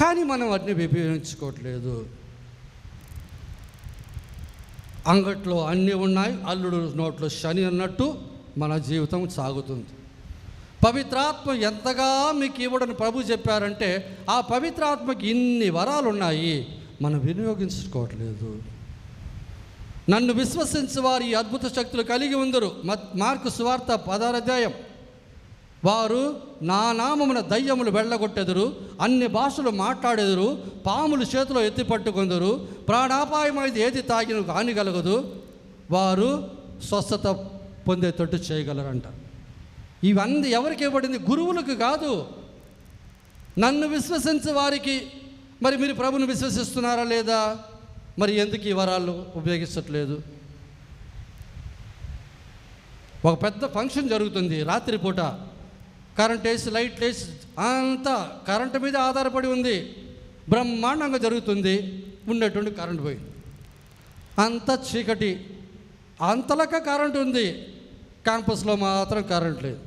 కానీ మనం వాటిని ఉపయోగించుకోవట్లేదు. అంగట్లో అన్నీ ఉన్నాయి, అల్లుడు నోట్లో శని అన్నట్టు మన జీవితం సాగుతుంది. పవిత్రాత్మ ఎంతగా మీకు ఇవ్వడని ప్రభు చెప్పారంటే, ఆ పవిత్రాత్మకి ఇన్ని వరాలు ఉన్నాయి, మనం వినియోగించుకోవట్లేదు. నన్ను విశ్వసించి వారు ఈ అద్భుత శక్తులు కలిగి ఉందరు. మార్కు సువార్త 16వ అధ్యాయం. వారు నా నామమున దయ్యములు వెళ్ళగొట్టెదరు, అన్ని భాషలు మాట్లాడెదరు, పాములు చేతిలో ఎత్తి పట్టుకొందరు, ప్రాణాపాయమైంది ఏది తాగిన హానిగలగదు, వారు స్వస్థత పొందేటట్టు చేయగలరంట. ఇవన్నీ ఎవరికి ఇవ్వబడింది? గురువులకు కాదు, నన్ను విశ్వసించే వారికి. మరి మీరు ప్రభుని విశ్వసిస్తున్నారా లేదా? మరి ఎందుకు ఈ వరాలు ఉపయోగించట్లేదు? ఒక పెద్ద ఫంక్షన్ జరుగుతుంది రాత్రిపూట, కరెంట్ వేసి లైట్ వేసి అంతా కరెంటు మీద ఆధారపడి ఉంది, బ్రహ్మాండంగా జరుగుతుంది. ఉన్నటువంటి కరెంటు పోయింది, అంతా చీకటి, అంతలక కరెంటు ఉంది, క్యాంపస్లో మాత్రం కరెంట్ లేదు.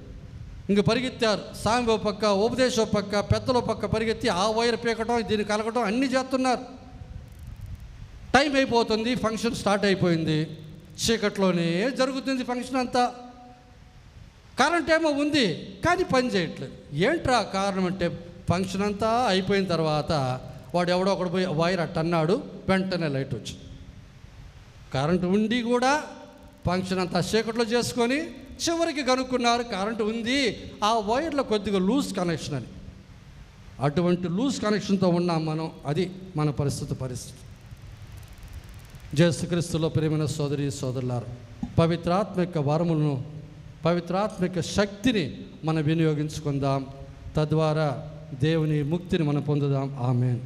ఇంక పరిగెత్తారు, సామి ఓ పక్క, ఉపదేశం పక్క, పెద్దల పక్క పరిగెత్తి ఆ వైర్ పీకటం, దీన్ని కలగటం అన్నీ చేస్తున్నారు. టైం అయిపోతుంది, ఫంక్షన్ స్టార్ట్ అయిపోయింది, చీకట్లోనే జరుగుతుంది ఫంక్షన్ అంతా. కరెంట్ ఏమో ఉంది కానీ పని చేయట్లేదు. ఏంట్రా కారణం అంటే, ఫంక్షన్ అంతా అయిపోయిన తర్వాత వాడు ఎవడో ఒకడు పోయి వైర్ అట్టన్నాడు, వెంటనే లైట్ వచ్చింది. కరెంటు ఉండి కూడా ఫంక్షన్ అంతా చీకట్లో చేసుకొని చివరికి కనుక్కున్నారు కరెంటు ఉంది, ఆ వైర్లో కొద్దిగా లూజ్ కనెక్షన్ అని. అటువంటి లూజ్ కనెక్షన్తో ఉన్నాం మనం. అది మన పరిస్థితి. యేసుక్రీస్తులో ప్రియమైన సోదరి సోదరులారా, పవిత్రాత్మిక వరములను, పవిత్రాత్మిక శక్తిని మనం వినియోగించుకుందాం. తద్వారా దేవుని ముక్తిని మనం పొందుదాం. ఆమేన్.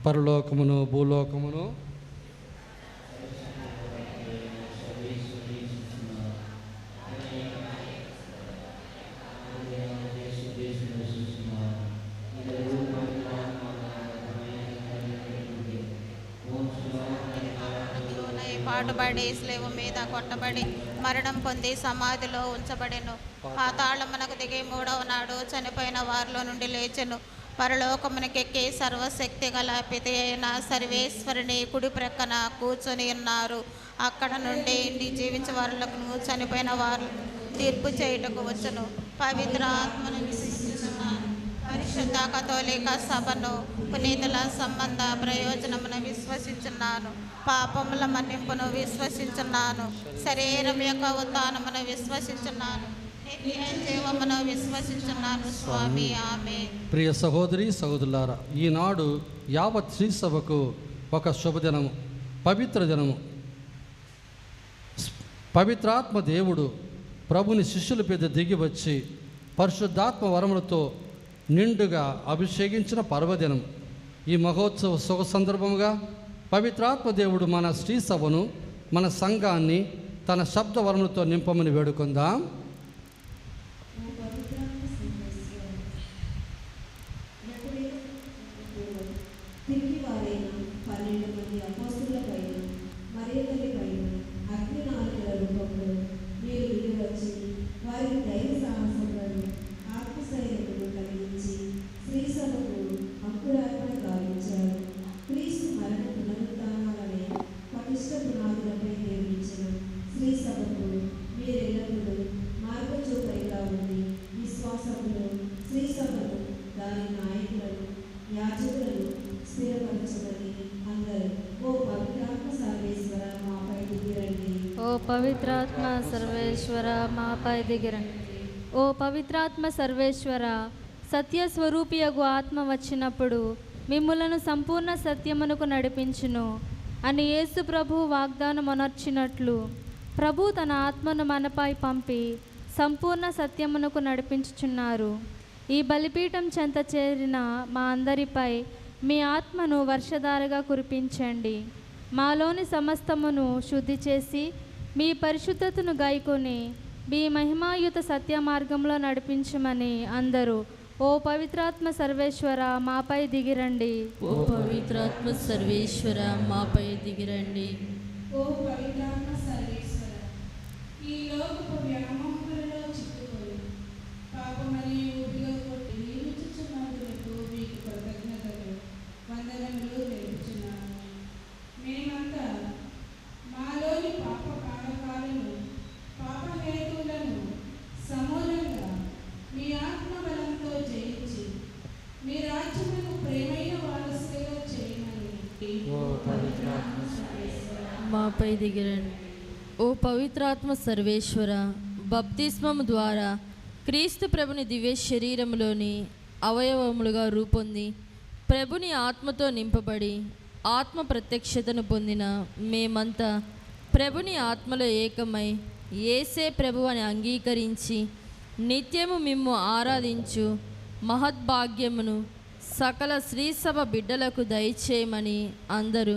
పరలోకమును భూలోకమును పాటుబడి స్లేవు మీద కొట్టబడి మరణం పొంది సమాధిలో ఉంచబడెను. పాతాళమునకు దిగి 3వ నాడు చనిపోయిన వారిలో నుండి లేచెను. పరలోకమునకెక్కి సర్వశక్తి గల పిత అయిన సర్వేశ్వరుని కుడి ప్రక్కన కూర్చొని ఉన్నారు. అక్కడ నుండి జీవించే వారులకు చనిపోయిన వారు తీర్పు చేయుటకు వచ్చును. పవిత్ర ఆత్మను విశ్వసిస్తున్నాను. పరిశుద్ధ కథోలిక సభను, పునీతుల సంబంధ ప్రయోజనమును విశ్వసించున్నాను. పాపముల మన్నింపును విశ్వసించున్నాను. శరీరం యొక్క ఉత్థానమును విశ్వసించున్నాను. నిత్య జీవమును విశ్వసించున్నాను. స్వామి ఆమేన్. ప్రియ సహోదరి సహోదరులారా, ఈనాడు యావత్ శ్రీ సభకు ఒక శుభదినము, పవిత్ర దినము. పవిత్రాత్మ దేవుడు ప్రభుని శిష్యుల మీద దిగి వచ్చి పరిశుద్ధాత్మ వరములతో నిండుగా అభిషేకించిన పర్వదినం. ఈ మహోత్సవ శుభ సందర్భముగా పవిత్రాత్మ దేవుడు మన శ్రీ సభను, మన సంఘాన్ని తన శబ్ద వరములతో నింపమని వేడుకుందాం. పవిత్రాత్మ సర్వేశ్వర మాపై దిగిరండి. ఓ పవిత్రాత్మ సర్వేశ్వర, సత్యస్వరూపియగు ఆత్మ వచ్చినప్పుడు మిమ్ములను సంపూర్ణ సత్యమునకు నడిపించును అని యేసు ప్రభు వాగ్దానం అనర్చినట్లు ప్రభు తన ఆత్మను మనపై పంపి సంపూర్ణ సత్యమునకు నడిపించుచున్నారు. ఈ బలిపీఠం చెంత చేరిన మా అందరిపై మీ ఆత్మను వర్షధారగా కురిపించండి. మాలోని సమస్తమును శుద్ధి చేసి మీ పరిశుద్ధతను గాయకొని మీ మహిమాయుత సత్య మార్గంలో నడిపించమని అందరూ ఓ పవిత్రాత్మ సర్వేశ్వర మాపై దిగిరండి. ఓ పవిత్రాత్మ సర్వేశ్వర మాపై దిగిరండి. ఓ పవిత్రాత్మ సర్వేశ్వర, ఈ లోకపు వ్యామోహాలలో చిక్కుకొని పాపమని ఊపిలో కొట్టి నిలుచుచున్నందుకు మీకు కృతజ్ఞతలు వందనములు తెలుపుచున్నాము. మేమంతా మాలోని పాప కారకాలను పాపహేతువులను సమూలంగా మీ ఆత్మబలంతో జయించి మీ రాజ్యమును ప్రేమైన వారసులుగా చేయమని మాపై దిగిరండి. ఓ పవిత్రాత్మ సర్వేశ్వర, బప్తిస్మము ద్వారా క్రీస్తు ప్రభుని దివ్య శరీరములోని అవయవములుగా రూపొంది ప్రభుని ఆత్మతో నింపబడి ఆత్మ ప్రత్యక్షతను పొందిన మేమంతా ప్రభుని ఆత్మలో ఏకమై యేసే ప్రభు అని అంగీకరించి నిత్యము మిమ్ము ఆరాధించు మహద్భాగ్యమును సకల శ్రీసభ బిడ్డలకు దయచేయమని అందరూ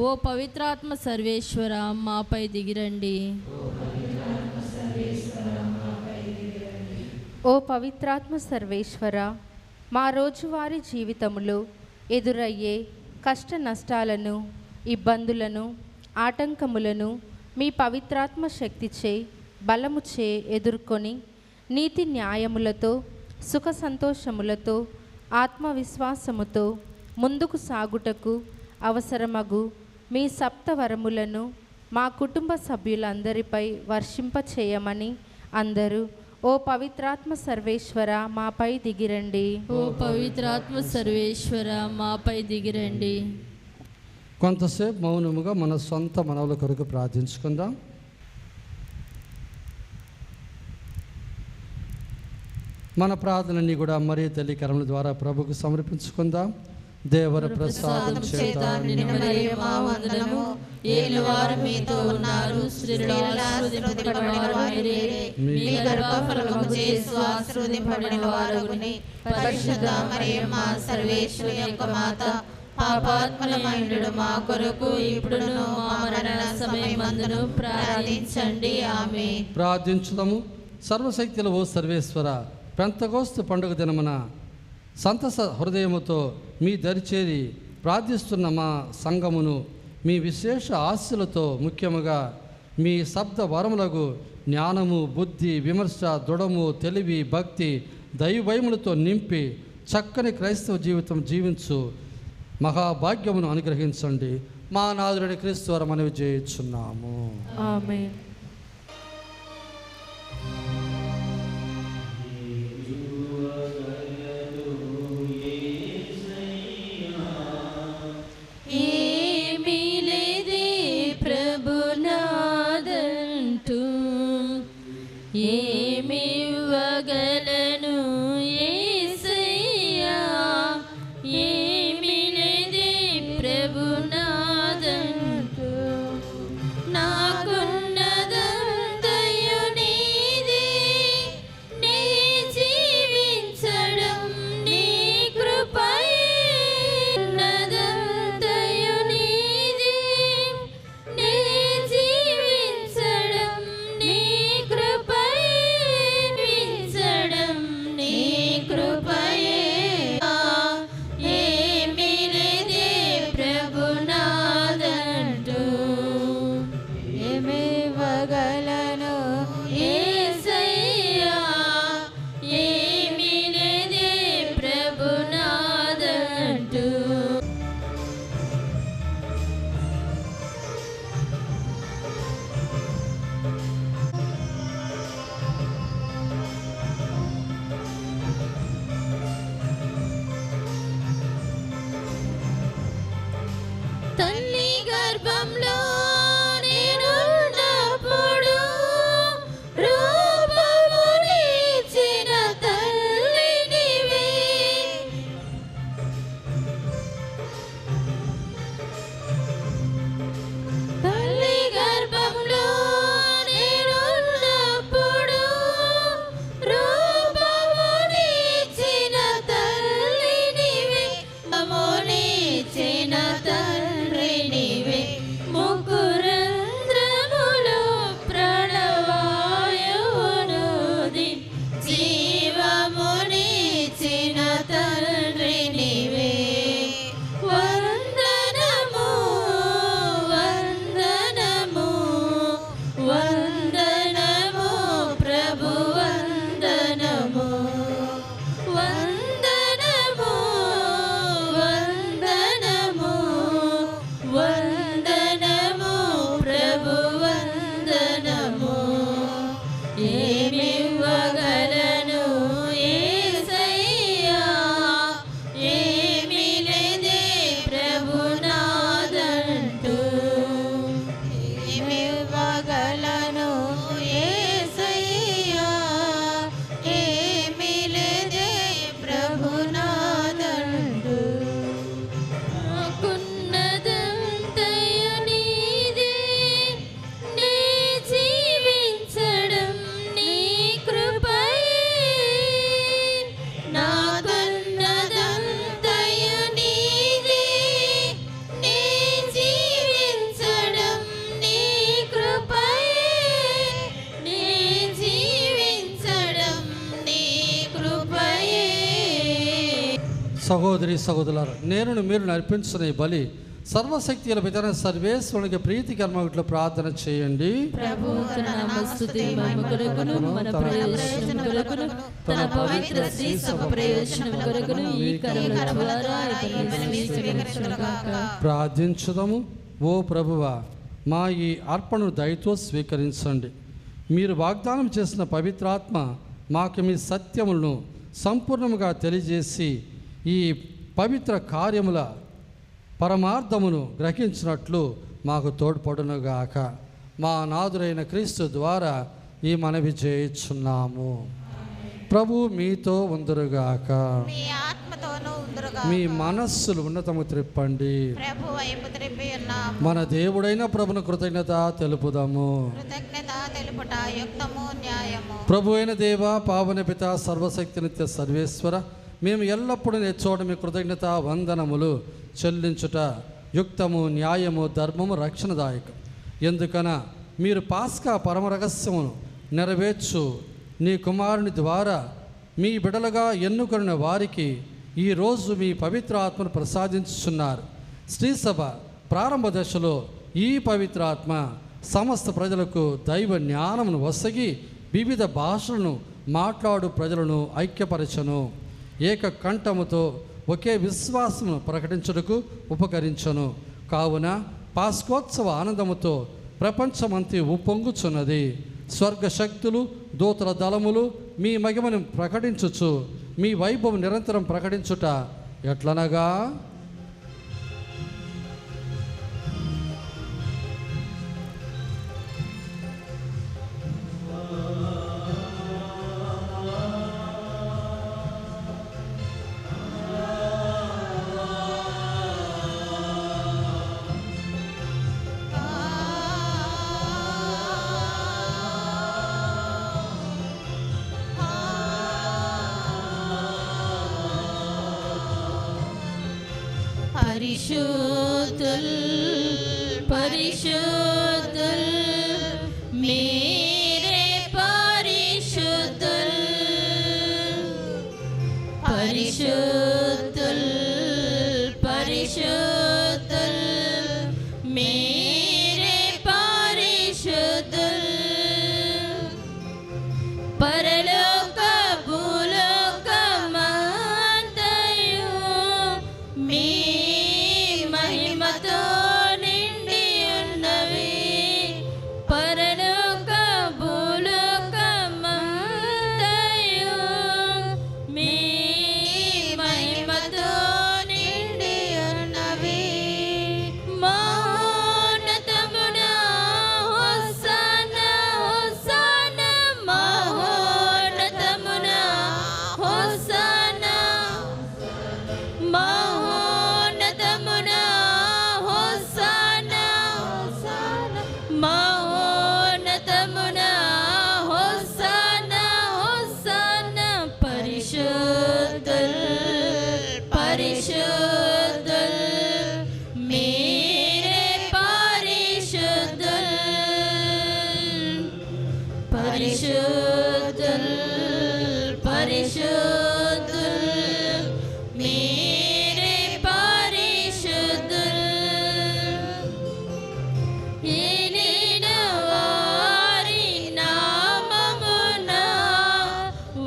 ఓ పవిత్రాత్మ సర్వేశ్వర మాపై దిగిరండి. ఓ పవిత్రాత్మ సర్వేశ్వర, మా రోజువారీ జీవితములో ఎదురయ్యే కష్ట నష్టాలను, ఇబ్బందులను, ఆటంకములను మీ పవిత్రాత్మ శక్తిచే బలముచే ఎదుర్కొని నీతి న్యాయములతో సుఖ సంతోషములతో ఆత్మవిశ్వాసముతో ముందుకు సాగుటకు అవసరమగు మీ సప్తవరములను మా కుటుంబ సభ్యులందరిపై వర్షింపచేయమని అందరూ ఓ పవిత్రాత్మ సర్వేశ్వర మాపై దిగిరండి. ఓ పవిత్రాత్మ సర్వేశ్వర మాపై దిగిరండి. కొంతసేపు మౌనముగా మన సొంత మనవుల కొరకు ప్రార్థించుకుందాం. మన ప్రార్థనని కూడా మరీ తల్లి కరముల ద్వారా ప్రభుకు సమర్పించుకుందాం. దేవర ప్రసాదం చేత నిండిన మరియమ్మ వందనము. ఏలువారు మీతో ఉన్నారు, స్త్రీలలో ఆశీర్వదింపబడిన వారే. మీ గర్భఫలము యేసు ఆశీర్వదింపబడిన వారగుని. పరిశుద్ధ మరియమ్మ సర్వేశ్వరుని యొక్క మాత, పాపాత్మలమైనడు మా కొరకు ఇప్పుడును మా మరణ సమయమందును ప్రార్థించండి. ఆమేన్. ప్రార్థించుదాము. సర్వశక్తుల ఓ సర్వేశ్వర, పెంతెకోస్తు పండుగ దినమున సంతస హృదయముతో మీ దరిచేరి ప్రార్థిస్తున్న మా సంఘమును మీ విశేష ఆశలతో, ముఖ్యముగా మీ శబ్ద వరములకు జ్ఞానము, బుద్ధి, విమర్శ, దృఢము, తెలివి, భక్తి, దైవభయములతో నింపి చక్కని క్రైస్తవ జీవితం జీవించు మహాభాగ్యమును అనుగ్రహించండి. మా నాథుడైన క్రీస్తు ద్వారా మనవి చేయుచున్నాము. ఆమేన్. ఏమివ్వగలను యేసయ్యా, ఏమిలేదే ప్రభునాదంటూ. నాకున్నదంతా సహోదరి సహోదరులారా, నేను మీరు నడిపించిన ఈ బలి సర్వశక్తి గల పిత సర్వేశ్వరునికి ప్రీతికరమగుట్లో ప్రార్థన చేయండి. ప్రభువు తన నామస్తుతి మహిమ కొరకును మన ప్రయోజనం కొరకును తన పవిత్ర శ్రీ సభ ప్రయోజనం కొరకును ఈ కరుణ ద్వారా ఈ బలిని స్వీకరించుగాక. ప్రార్థించుదాము. ఓ ప్రభువా, మా ఈ అర్పణను దయతో స్వీకరించండి. మీరు వాగ్దానం చేసిన పవిత్రాత్మ మాకు మీ సత్యములను సంపూర్ణముగా తెలియజేసి ఈ పవిత్ర కార్యముల పరమార్థమును గ్రహించినట్లు మాకు తోడ్పడునుగాక. మా నాథుడైన క్రీస్తు ద్వారా ఈ మనవి చేయుచున్నాము. ప్రభు మీతో ఉందురుగాక. మీ ఆత్మతోనూ ఉందురుగాక. మీ మనస్సులు ఉన్నతము త్రిప్పండి. ప్రభు వైపు త్రిప్పి ఉన్నాము. మన దేవుడైన ప్రభును కృతజ్ఞత తెలుపుదాము. కృతజ్ఞత తెలుపుట యుక్తము న్యాయము. ప్రభు అయిన దేవ, పావన పిత, సర్వశక్తి నిత్య సర్వేశ్వర, మేము ఎల్లప్పుడూ నేర్చోట మీ కృతజ్ఞత వందనములు చెల్లించుట యుక్తము న్యాయము ధర్మము రక్షణదాయకం. ఎందుకన మీరు పాస్కా పరమ రహస్యమును నెరవేర్చు నీ కుమారుని ద్వారా మీ బిడలుగా ఎన్నుకొనిన వారికి ఈరోజు మీ పవిత్ర ఆత్మను ప్రసాదించుచున్నారు. శ్రీసభ ప్రారంభ దశలో ఈ పవిత్ర ఆత్మ సమస్త ప్రజలకు దైవ జ్ఞానమును వసగి వివిధ భాషలను మాట్లాడు ప్రజలను ఐక్యపరచను. ఏక కంఠముతో ఒకే విశ్వాసమును ప్రకటించుటకు ఉపకరించను. కావున పాస్కోత్సవ ఆనందముతో ప్రపంచమంతి ఉప్పొంగుచున్నది. స్వర్గ శక్తులు దూతల దళములు మీ మహిమను ప్రకటించుచు మీ వైభవం నిరంతరం ప్రకటించుట ఎట్లనగా, పరిశుద్ధుల్ పరిశుద్ధుల్ మీరే పరిశుద్ధుల్ పరిశుద్ధుల్ పరిశుద్ధుల్ మీరే పరిశుద్ధుల్ పరలోక భూలోక మంతయు మీ మహిమతో నిండి ఉన్నవి. పరలోక భూలోక మంతయు మీ మహిమతో నిండి ఉన్నవి. మహోన్నతమున హోసన్నా హోసన్నా మహోన్నతమున హోసన్నా మహోన్నతమున హోసన్నా మహోన్నతమున హోసన్నా హోసన్నా పరిశుద్ధుల్ పరిశుద్ధుల్ మీరే పరిశుద్ధుల్ పరిశుద్ధుల్ పరిశుద్ధుల్ మీరే పరిశుద్ధుల్ ఏలిన వారి నామమున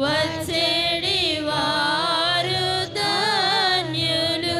వచ్చేడి వారు ధన్యులు.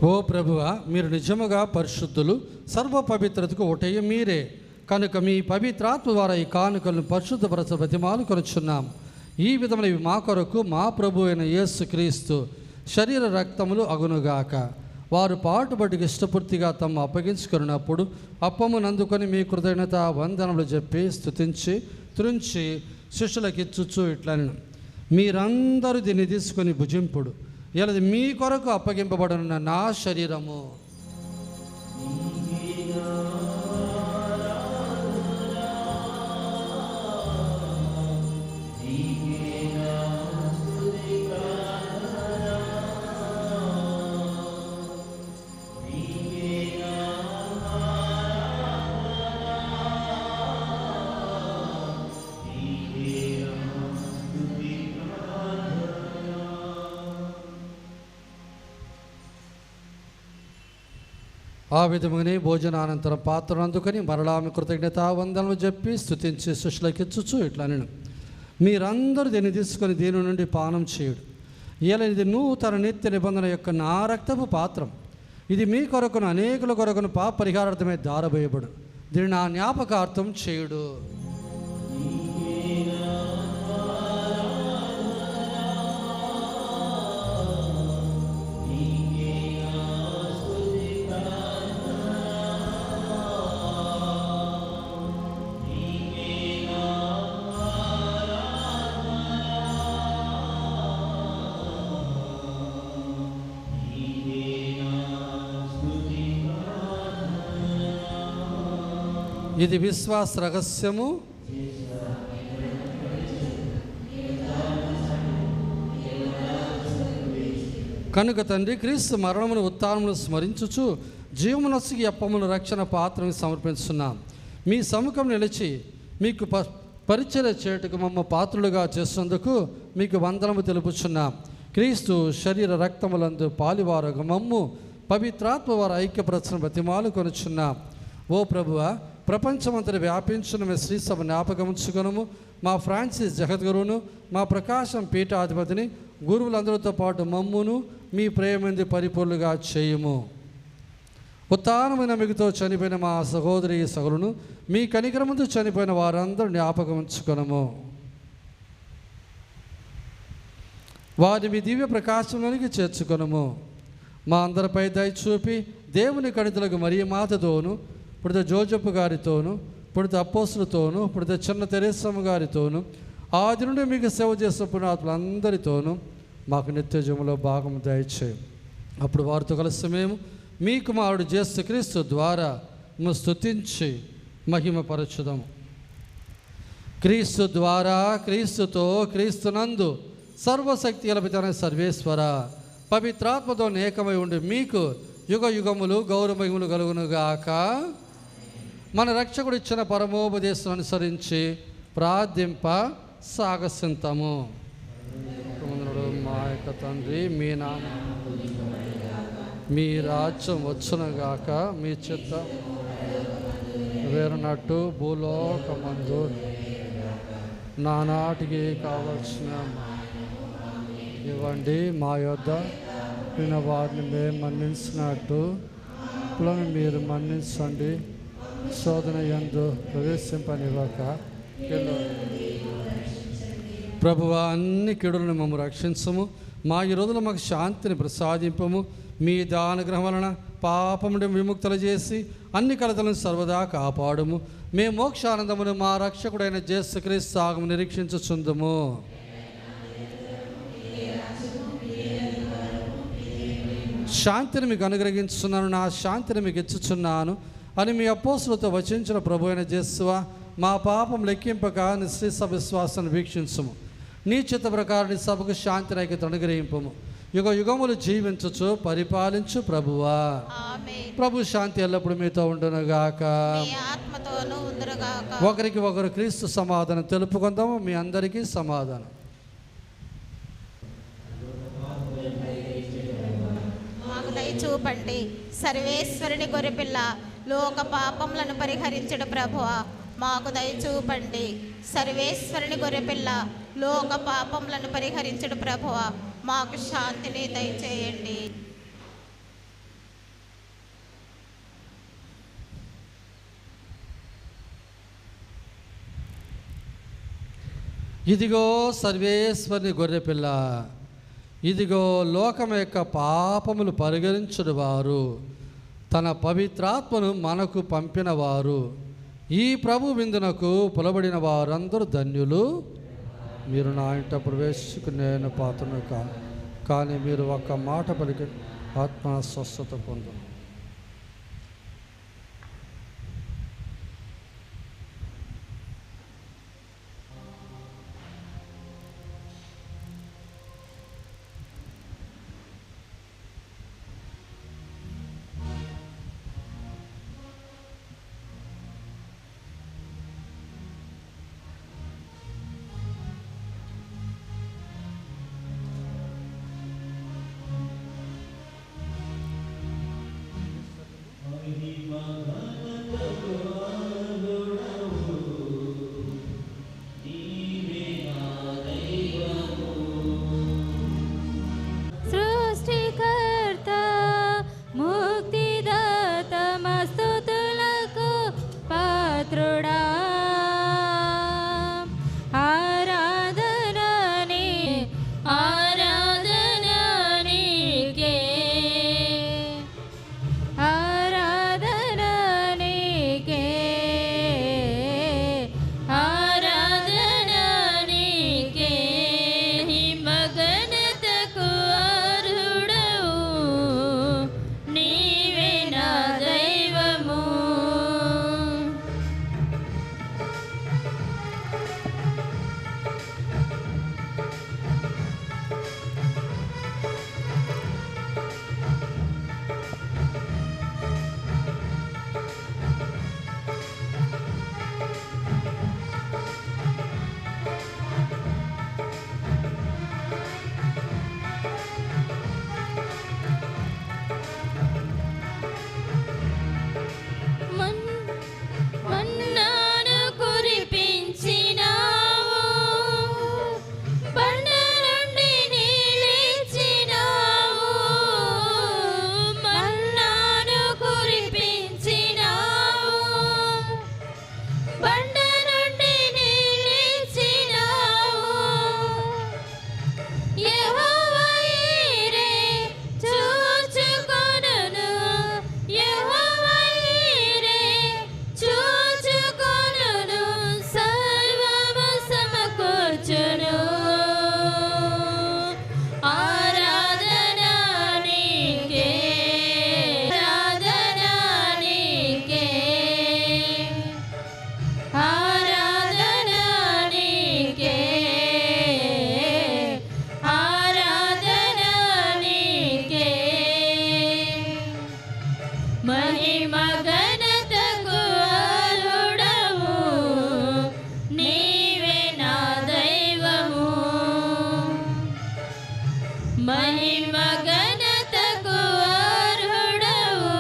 ఓ ప్రభువా, మీరు నిజముగా పరిశుద్ధులు, సర్వ పవిత్రతకు ఒకటయ్య మీరే. కనుక మీ పవిత్రాత్మ ద్వారా ఈ కానుకలను పరిశుద్ధపరచ బతిమాలు కొనుచున్నాం. ఈ విధమైనవి మా కొరకు మా ప్రభు అయిన యేసుక్రీస్తు శరీర రక్తములు అగునుగాక. వారు పాటుబడికి ఇష్టపూర్తిగా తమ అప్పగించుకున్నప్పుడు అప్పమునందుకొని మీ కృతజ్ఞత వందనములు చెప్పి స్తుతించి త్రుంచి శిష్యులకిచ్చుచు ఇట్లను, మీరందరూ దీన్ని తీసుకొని భుజింపుడు. ఇలా మీ కొరకు అప్పగింపబడిన నా శరీరము. ఆ విధముగానే భోజనానంతరం పాత్రను అందుకొని మరలా ఆమె కృతజ్ఞతావందనలు చెప్పి స్తుతించి శిష్యులకిచ్చుచు ఇట్లా నేను, మీరందరూ దీన్ని తీసుకొని దీని నుండి పానం చేయుడు. ఇలా ఇది నూతన నిత్య నిబంధన యొక్క నా రక్తపు పాత్రం. ఇది మీ కొరకును అనేకుల కొరకును పాప పరిహారార్థమే దారబోయబడు. దీన్ని నా జ్ఞాపకార్థం చేయుడు. ఇది విశ్వాస రహస్యము. కనుక తండ్రి, క్రీస్తు మరణమును ఉత్థానమును స్మరించుచు జీవమునొసగి అప్పమును రక్షణ పాత్రను సమర్పిస్తున్నాం. మీ సముఖం నిలిచి మీకు పరిచర్య చేయుటకు మమ్మ పాత్రులుగా చేసేందుకు మీకు వందనము తెలుపుచున్నాం. క్రీస్తు శరీర రక్తములందు పాలివారగు మమ్ము పవిత్రాత్మ వారు ఐక్యపరచన బతిమాలు కొనుచున్నాం. ఓ ప్రభువా, ప్రపంచమంతటి వ్యాపించిన మీ శ్రీసభ జ్ఞాపకముంచుకొనుము. మా ఫ్రాన్సిస్ జగద్గురువును, మా ప్రకాశం పీఠాధిపతిని, గురువులందరితో పాటు మమ్మును మీ ప్రేమంది పరిపూర్ణులుగా చేయుము. ఉత్థానమైన మిగతో చనిపోయిన మా సహోదరి సహోదరులను, మీ కనికరముందు చనిపోయిన వారందరూ జ్ఞాపకం ఉంచుకొనము. వారిని మీ దివ్య ప్రకాశంలోనికి చేర్చుకొనము. మా అందరిపై దయ చూపి దేవుని కణితులకు మరియమాతతోను, పుడిత జోజప్ప గారితోను, పుడిత అపోస్తులతోను, పుడిత చిన్న తెరేసమ్మ గారితోను, ఆది నుండి మీకు సేవ చేసిన పుణ్యాత్ములందరితోనూ మాకు నిత్యజీవంలో భాగం దయచేయం. అప్పుడు వారితో కలిసి మేము మీ కుమారుడు యేసుక్రీస్తు ద్వారా స్తుతించి మహిమపరచుదాము. క్రీస్తు ద్వారా, క్రీస్తుతో, క్రీస్తునందు సర్వశక్తి గల సర్వేశ్వర పవిత్రాత్మతో ఏకమై ఉండి మీకు యుగ యుగములు గౌరవమహిమలు కలుగునుగాక. మన రక్షకుడు ఇచ్చిన పరమోపదేశం అనుసరించి ప్రార్థింప సాగసింతము. మా యొక్క తండ్రి, మీ నామం, మీ రాజ్యం వచ్చునుగాక, మీ చిత్తం వేరునట్టు భూలోకమందు నానాటికి కావలసిన ఇవ్వండి. మా యొద్ద విన వారిని మేము మన్నించినట్టు పులను మీరు మన్నించండి. శోధన యందు ప్రవేశింపనివ్వక ప్రభువా, అన్ని కీడులను మమ్మల్ని రక్షించము. మా ఈ రోజులు మాకు శాంతిని ప్రసాదింపము. మీ దానుగ్రహం వలన పాపమును విముక్తులు చేసి అన్ని కలతలను సర్వదా కాపాడుము. మేము మోక్షానందమును మా రక్షకుడైన యేసుక్రీస్తు ఆగమను నిరీక్షించుచుందుము. శాంతిని మీకు అనుగ్రహించుచున్నాను, నా శాంతిని మీకు ఇచ్చుచున్నాను అని మీ అపోస్తులతో వచించిన ప్రభు అయిన యేసువా, మా పాపం లెక్కింపక నిశ్చయ విశ్వాసాన్ని వీక్షించుము. నీ చిత్త ప్రకారం నీ సభకు శాంతిని ఐక్యత అనుగ్రహింపము. యుగ యుగములు జీవించుచు పరిపాలించు ప్రభువా. ప్రభు శాంతి ఎల్లప్పుడు మీతో ఉండునుగాక. ఒకరికి ఒకరు క్రీస్తు సమాధానం తెలుపుకుందాము. మీ అందరికీ సమాధానం. చూపండి. సర్వేశ్వరుని గొర్రెపిల్ల, లోక పాపములను పరిహరించుడు ప్రభువా, మాకు దయ చూపండి. సర్వేశ్వరుని గొర్రెపిల్ల, లోక పాపములను పరిహరించుడు ప్రభువా, మాకు శాంతిని దయచేయండి. ఇదిగో సర్వేశ్వరుని గొర్రెపిల్ల, ఇదిగో లోకం యొక్క పాపములు పరిగణించుడు వారు, తన పవిత్రాత్మను మనకు పంపినవారు. ఈ ప్రభు విందునకు పిలబడిన వారందరూ ధన్యులు. మీరు నా ఇంట ప్రవేశించుకు నేను పాత్రను కాను, కానీ మీరు ఒక్క మాట పలికి ఆత్మ స్వస్థత పొందు. సృష్టికర్త ముక్తిదాత మస్తుతులకు పాత్రుడా, ఆరాధనని ఆరాధననికే, ఆరాధననికే, ఆరాధననికే. మగనతకు అర్హుడవు, నీవే నా దైవము. మన్నాను కురిపించినావు, బండ నుండి నీళ్ళిచ్చినావు. మన్నాను కురిపించినావు, బండ నుండి నీళ్ళిచ్చినావు. యెహోవా ఈరే చూచుకొనును, యెహోవా ఈరే చూచుకొనును, సర్వము సమకూర్చును. ఆరాధన నీకే, ఆరాధన నీకే, ఆరాధన నీకే, ఆరాధన నీకే. మహిమ ఘనతకు అర్హుడవు, నీవే నా దైవము. మహిమ ఘనతకు అర్హుడవు,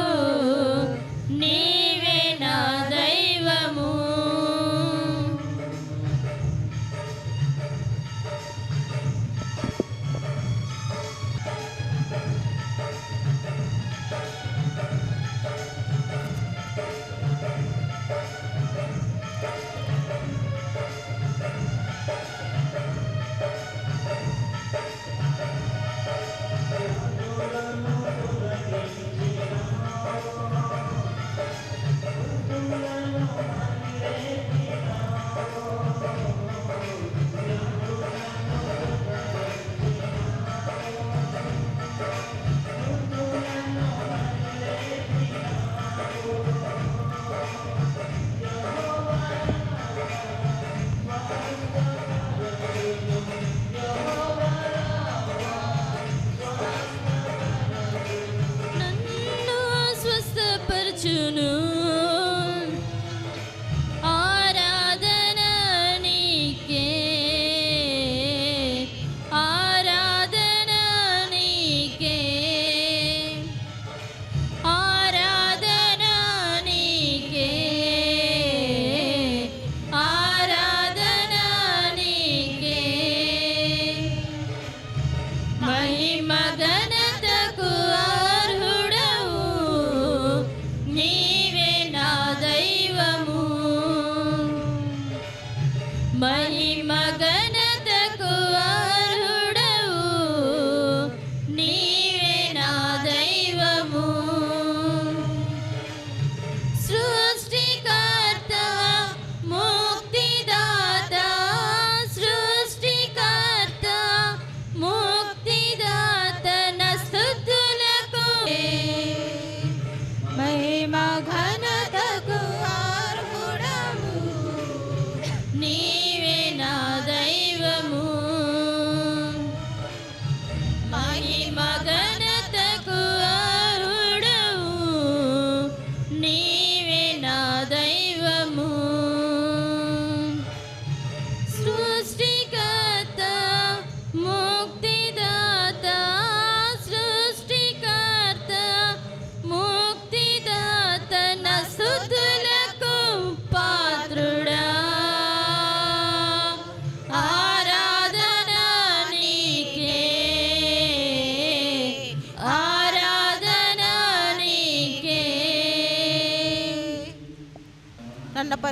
నీవే నా దైవము.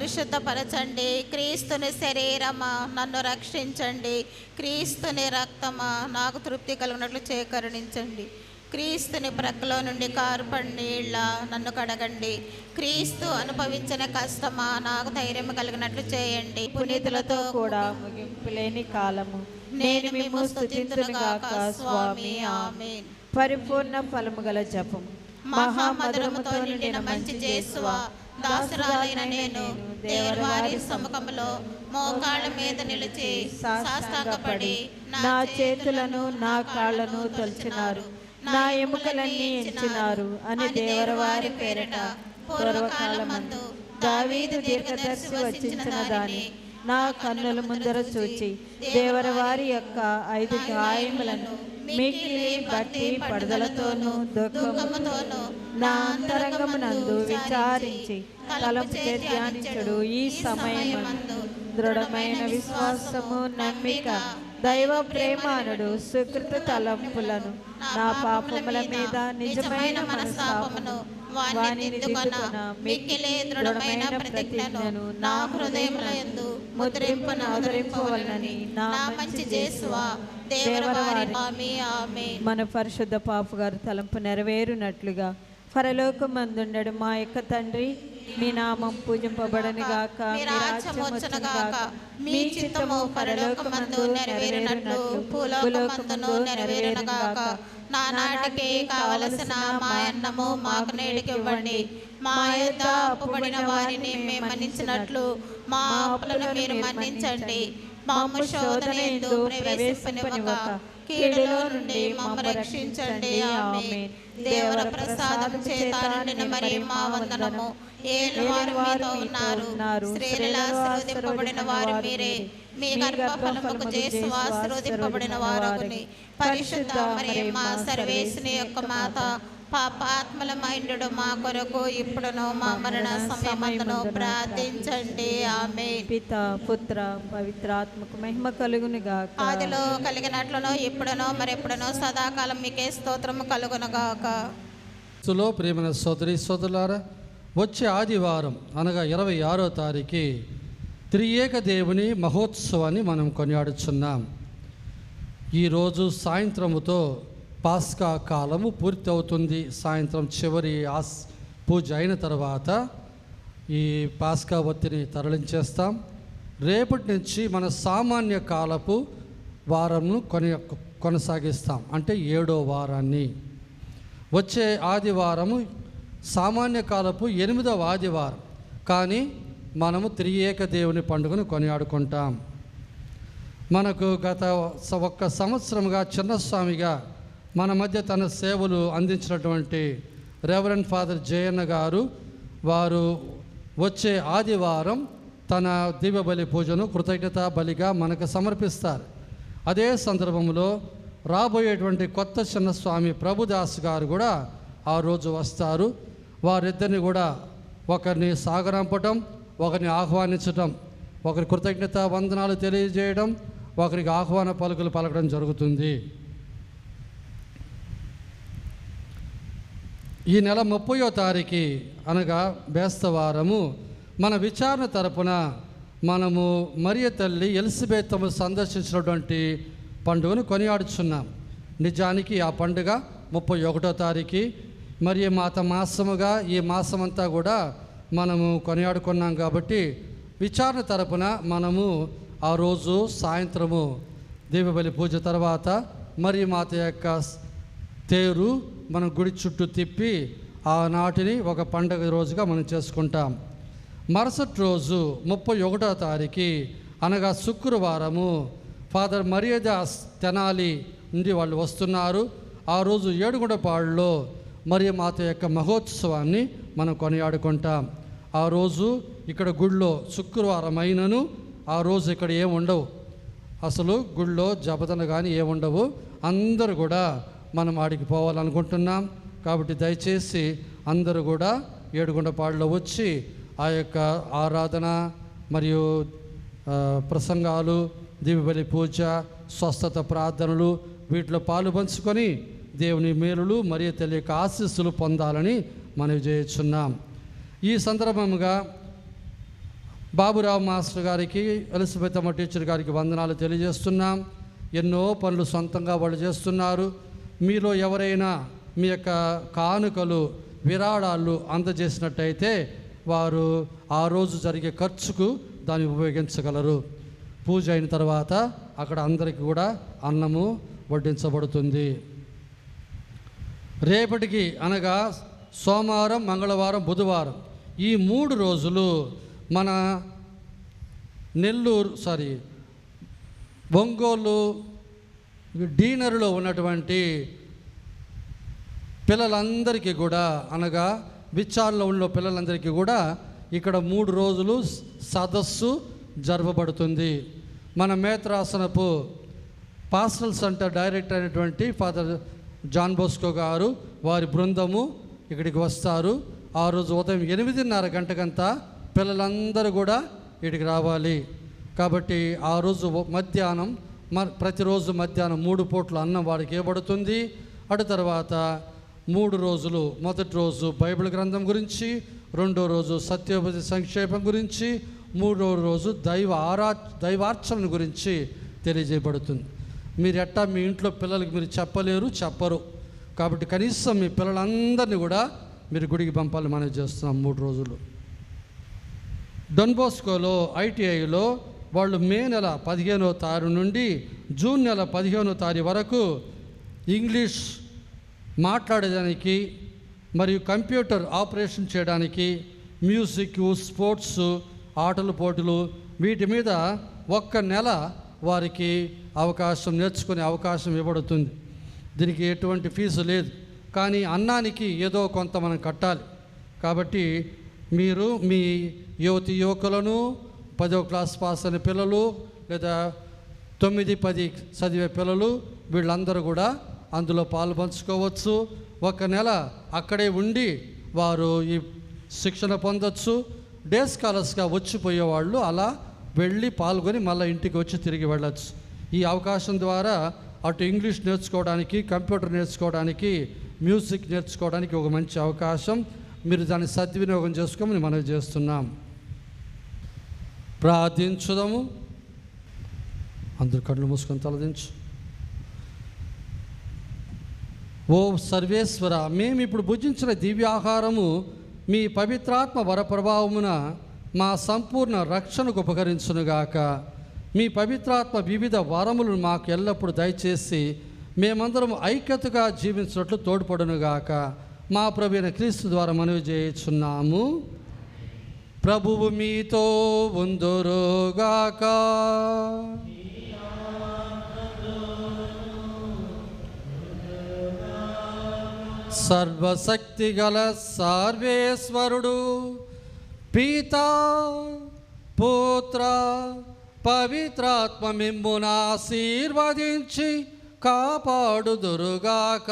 పరిశుద్ధపరచండి. క్రీస్తుని శరీరమా నన్ను రక్షించండి. క్రీస్తుని రక్తమా నాకు తృప్తి కలిగినట్లు చేకరుణించండి. క్రీస్తుని ప్రక్కలో నుండి కారుపడి నీళ్ళ నన్ను కడగండి. క్రీస్తు అనుభవించిన కష్టమా నాకు ధైర్యం కలిగినట్లు చేయండి. పునీతులతో కూడా ముగింపు లేని కాలము నేను మిమ్ము స్తుతింతునుగాక స్వామి. ఆమేన్. పరిపూర్ణ ఫలము గల జపం. మహామధురముతో నిండిన మంచి యేసువా, దాసురాలైన నేను దేవవారి సముఖములో మోకాళ్ళ మీద నిలిచి సాష్టాంగపడి నా చేతులను నా కాళ్ళను తొలిచినారు, నా ఎముకలన్నీ ఎంచినారు అని దేవరవారి పేరిట పూర్వకాలమందు దావీదు దీర్ఘదర్శి వచించిన దాన్ని నా కన్నుల ముందర చూచి దేవరవారి యొక్క 5 గాయములను మిక్కిలి బట్టి పడదలతోనూ దుఃఖముతోనూ నా అంతరంగమునందు విచారించి తలంపు ధ్యానించుడు. ఈ సమయమందు దృఢమైన విశ్వాసము, నమ్మిక, దైవ ప్రేమానుడు సుకృత తలంపులను, నా పాపముల మీద నిజమైన మనస్తాపమును, వాని దిద్దుకొన మిక్కిలి దృఢమైన ప్రతిజ్ఞను నా హృదయములందు ముద్రింపవలనని నా మంచి యేసువా దేవరవారి. ఆమేన్. మన పరిశుద్ధ పాప గారు తలంపు నెరవేరునట్లుగా పరలోకమందుండడు మా యొక్క తండ్రి, మీ నామం పూజింపబడను గాక, మీ రాజ్యం వచ్చును గాక, మీ చిత్తము పరలోకమందు నెరవేరునట్లు భూలోకమందును నెరవేరును గాక. నానాటికి కావలసిన మా అన్నము మాకు నేటికి ఇవ్వండి. మా యొద్ద అప్పుబడిన వారిని మేము మన్నించినట్లు మా అప్పులను మీరు మన్నించండి. మమ్ము శోధన యందు ప్రవేశింపనివ్వక కీడులో నుండి మమ్ము రక్షించండి. ఆమేన్. దేవర ప్రసాదం చేత నిండిన మరి మా వందనము. ఏలువారు మీతో ఉన్నారు, స్త్రీలలో ఆశీర్వదింపబడిన వారు మీరే, మీ గర్భఫలముకు యేసు ఆశీర్వదింపబడిన వారగుని. పరిశుద్ధ మరియమ్మ సర్వేశ్వని యొక్క మాత, పాపాత్మలమైండు మా కొరకు ఇప్పుడును మా మరణ సమయమందును ప్రార్థించండి. ఆమేన్. పిత పుత్ర పవిత్రాత్మకు మహిమ కలుగును గాక. ఆదిలో కలిగినట్లును ఇప్పుడును మరెప్పుడును సదాకాలం మీకే స్తోత్రము కలుగును గాక. సులో ప్రియమైన సోదరి సోదరులారా, వచ్చే ఆదివారం అనగా 26వ తారీఖు త్రియేక దేవుని మహోత్సవాన్ని మనం కొనియాడుచున్నాం. ఈరోజు సాయంత్రముతో పాస్కా కాలము పూర్తి అవుతుంది. సాయంత్రం చివరి పూజ అయిన తర్వాత ఈ పాస్కా ఒత్తిని తరలించేస్తాం. రేపటి నుంచి మన సామాన్య కాలపు వారంను కొనసాగిస్తాం, అంటే 7వ వారాన్ని. వచ్చే ఆదివారము సామాన్య కాలపు 8వ ఆదివారం, కానీ మనము త్రియేక దేవుని పండుగను కొనియాడుకుంటాం. మనకు గత 1 సంవత్సరముగా చిన్నస్వామిగా మన మధ్య తన సేవలు అందించినటువంటి రెవరెండ్ ఫాదర్ జయన్న గారు, వారు వచ్చే ఆదివారం తన దివ్య బలి పూజను కృతజ్ఞతా బలిగా మనకు సమర్పిస్తారు. అదే సందర్భంలో రాబోయేటువంటి కొత్త చిన్నస్వామి ప్రభుదాస్ గారు కూడా ఆ రోజు వస్తారు. వారిద్దరిని కూడా ఒకరిని సాగరంపటం, ఒకరిని ఆహ్వానించటం, ఒకరి కృతజ్ఞత వందనాలు తెలియజేయడం, ఒకరికి ఆహ్వాన పలుకులు పలకడం జరుగుతుంది. ఈ నెల 30వ తారీఖు అనగా బేస్తవారము మన విచారణ తరపున మనము మరియ తల్లి ఎలిజబెత్ను సందర్శించినటువంటి పండుగను కొనియాడుచున్నాం. నిజానికి ఆ పండుగ 31వ తారీఖు మరియ మాత మాసముగా ఈ మాసమంతా కూడా మనము కొనియాడుకున్నాం. కాబట్టి విచారణ తరపున మనము ఆ రోజు సాయంత్రము దివ్యబలి పూజ తర్వాత మరియ మాత యొక్క తేరు మనం గుడి చుట్టూ తిప్పి ఆనాటిని ఒక పండుగ రోజుగా మనం చేసుకుంటాం. మరుసటి రోజు 31వ తారీఖు అనగా శుక్రవారము ఫాదర్ మరియదాస్ తెనాలి నుండి వాళ్ళు వస్తున్నారు. ఆ రోజు ఏడుగుండపాడులో మరియ మాత యొక్క మహోత్సవాన్ని మనం కొనియాడుకుంటాం. ఆ రోజు ఇక్కడ గుడిలో శుక్రవారం అయినను ఆ రోజు ఇక్కడ ఏముండవు, అసలు గుడిలో జపతన కానీ ఏముండవు. అందరూ కూడా మనం ఆడికి పోవాలనుకుంటున్నాం. కాబట్టి దయచేసి అందరూ కూడా ఏడుగుండపాడులో వచ్చి ఆ యొక్క ఆరాధన మరియు ప్రసంగాలు, దివ్యబలి పూజ, స్వస్థత ప్రార్థనలు వీటిలో పాలు పంచుకొని దేవుని మేలులు మరియు తల్లి యొక్క ఆశీస్సులు పొందాలని మనవి చేస్తున్నాం. ఈ సందర్భంగా బాబురావు మాస్టర్ గారికి, ఎలిజబెత్ అమ్మ టీచర్ గారికి వందనాలు తెలియజేస్తున్నాం. ఎన్నో పనులు సొంతంగా వాళ్ళు చేస్తున్నారు. మీలో ఎవరైనా మీ యొక్క కానుకలు, విరాళాలు అందజేసినట్టయితే వారు ఆ రోజు జరిగే ఖర్చుకు దాన్ని ఉపయోగించగలరు. పూజ అయిన తర్వాత అక్కడ అందరికీ కూడా అన్నము వడ్డించబడుతుంది. రేపటికి అనగా సోమవారం, మంగళవారం, బుధవారం ఈ 3 రోజులు మన ఒంగోలు డీనరులో ఉన్నటువంటి పిల్లలందరికీ కూడా, అనగా విచారణలో ఉన్న పిల్లలందరికీ కూడా ఇక్కడ 3 రోజులు సదస్సు జరపబడుతుంది. మన మేత్రాసనపు పాస్టల్ సెంటర్ డైరెక్టర్ అయినటువంటి ఫాదర్ జాన్ బోస్కో గారు, వారి బృందము ఇక్కడికి వస్తారు. ఆ రోజు ఉదయం 8:30 గంటకంతా పిల్లలందరూ కూడా ఇక్కడికి రావాలి. కాబట్టి ఆ రోజు మధ్యాహ్నం, ప్రతిరోజు మధ్యాహ్నం 3 పూట్ల అన్నం వారికి ఇవ్వబడుతుంది. అటు తర్వాత 3 రోజులు, మొదటి రోజు బైబిల్ గ్రంథం గురించి, రెండో రోజు సత్యోపతి సంక్షేపం గురించి, మూడో రోజు దైవార్చన గురించి తెలియజేయబడుతుంది. మీరు ఎట్టా మీ ఇంట్లో పిల్లలకి మీరు చెప్పరు. కాబట్టి కనీసం మీ పిల్లలందరినీ కూడా మీరు గుడికి పంపాలని మనం చేస్తున్నాం 3 రోజులు. డొన్ బోస్కోలో ఐటీఐలో వాళ్ళు మే నెల 15వ తారీఖు నుండి జూన్ నెల 15వ తారీఖు వరకు ఇంగ్లీష్ మాట్లాడేదానికి మరియు కంప్యూటర్ ఆపరేషన్ చేయడానికి, మ్యూజిక్, స్పోర్ట్స్, ఆటలు, పోటీలు వీటి మీద 1 నెల వారికి నేర్చుకునే అవకాశం ఇవ్వబడుతుంది. దీనికి ఎటువంటి ఫీజు లేదు. కానీ అన్నానికి ఏదో కొంత మనం కట్టాలి. కాబట్టి మీరు మీ యువకులను, 10వ క్లాస్ పాస్ అయిన పిల్లలు, లేదా 9, 10 చదివే పిల్లలు, వీళ్ళందరూ కూడా అందులో పాలు పంచుకోవచ్చు. 1 నెల అక్కడే ఉండి వారు ఈ శిక్షణ పొందొచ్చు. డే స్కాలర్స్గా వచ్చిపోయేవాళ్ళు అలా వెళ్ళి పాల్గొని మళ్ళీ ఇంటికి వచ్చి తిరిగి వెళ్ళచ్చు. ఈ అవకాశం ద్వారా అటు ఇంగ్లీష్ నేర్చుకోవడానికి, కంప్యూటర్ నేర్చుకోవడానికి, మ్యూజిక్ నేర్చుకోవడానికి ఒక మంచి అవకాశం. మీరు దాన్ని సద్వినియోగం చేసుకోమని మనం చేస్తున్నాం. ప్రార్థించుదాము. అందరూ కళ్ళు మూసుకొని తలదించు. ఓ సర్వేశ్వర, మేము ఇప్పుడు భుజించిన దివ్యాహారము మీ పవిత్రాత్మ వరప్రభావమున మా సంపూర్ణ రక్షణకు ఉపకరించునుగాక. మీ పవిత్రాత్మ వివిధ వరములను మాకు ఎల్లప్పుడూ దయచేసి మేమందరం ఐక్యతగా జీవించినట్లు తోడ్పడునుగాక. మా ప్రభువైన క్రీస్తు ద్వారా మనవి చేయుచున్నాము. ప్రభువు మీతో ఉందురుగాక. సర్వశక్తి గల సర్వేశ్వరుడు పితా, పుత్ర, పవిత్రాత్మ మిమ్మును ఆశీర్వదించి కాపాడుదురుగాక.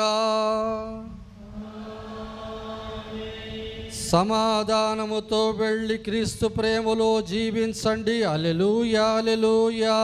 సమాధానముతో వెళ్ళి క్రీస్తు ప్రేమలో జీవించండి. హల్లెలూయా, హల్లెలూయా.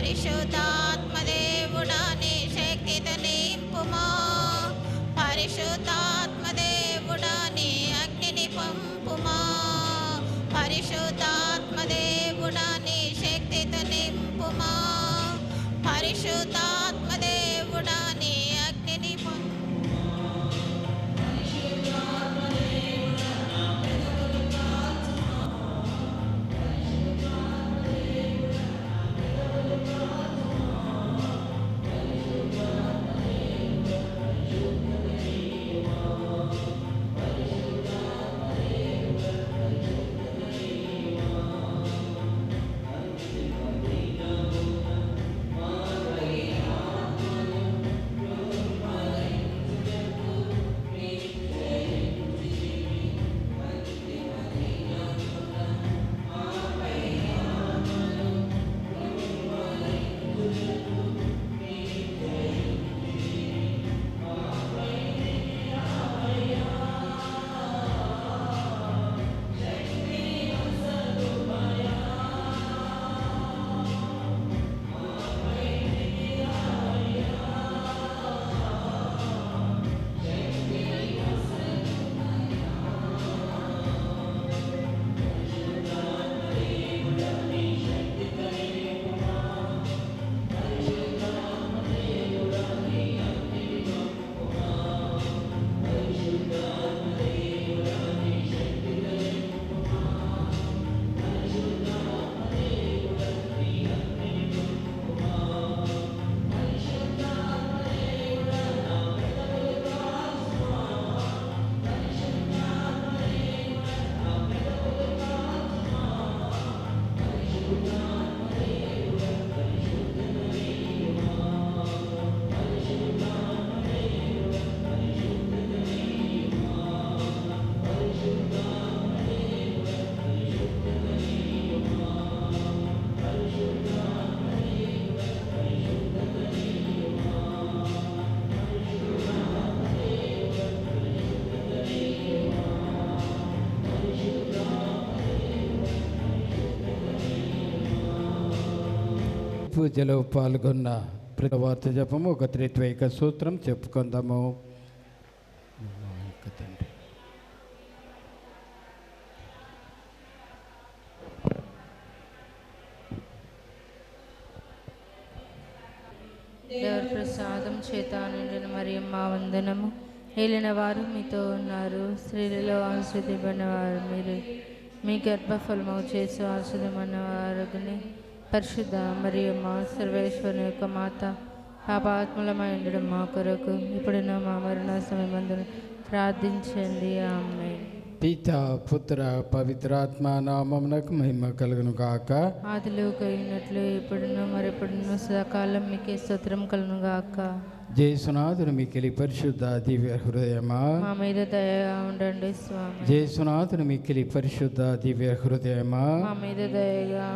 పరిశుద్ధాత్మదేవుడా నీ శక్తితో నింపుమా, పరిశుద్ధాత్మదేవుడా నీ అగ్నిని పంపుమా, పరిశుద్ధాత్మదేవుడా నీ శక్తితో నింపుమా, పరిశుద్ధాత్మదేవుడా నీ అగ్నిని పూజలో పాల్గొన్న వార్త జపము ఒక త్రిత్వైక సూత్రం చెప్పుకుందాము. దేవుడి ప్రసాదం చేత నిండిన మరియమ్మ వందనము. ఏలిన వారు మీతో ఉన్నారు, స్త్రీలలో ఆశ్రదింపబడిన వారు మీరు, మీ గర్భఫలము చేసి ఆశ్రదమైన వారుగుని పరిశుద్ధ మరియమ్మ సర్వేశ్వరుని యొక్క మాత, పాపాత్ములమై ఉండడం మా కొరకు ఇప్పుడున్న మా మరణ సమయమందున ప్రార్థించండి. ఆమేన్. పిత పుత్ర పవిత్రాత్మ నామమునకు మహిమ కలుగును గాక. ఆదిలో కలిగినట్లు ఇప్పుడున్న మరెప్పుడున్న సదాకాలం మీకే స్తోత్రం కలుగును గాక. జేసునాథుని మిక్కిలి పరిశుద్ధ దివ్య హృదయమా మా మీద దయగా ఉండండి స్వామి. జేసునాథుని మిక్కిలి పరిశుద్ధ దివ్య హృదయమా మా మీద దయగా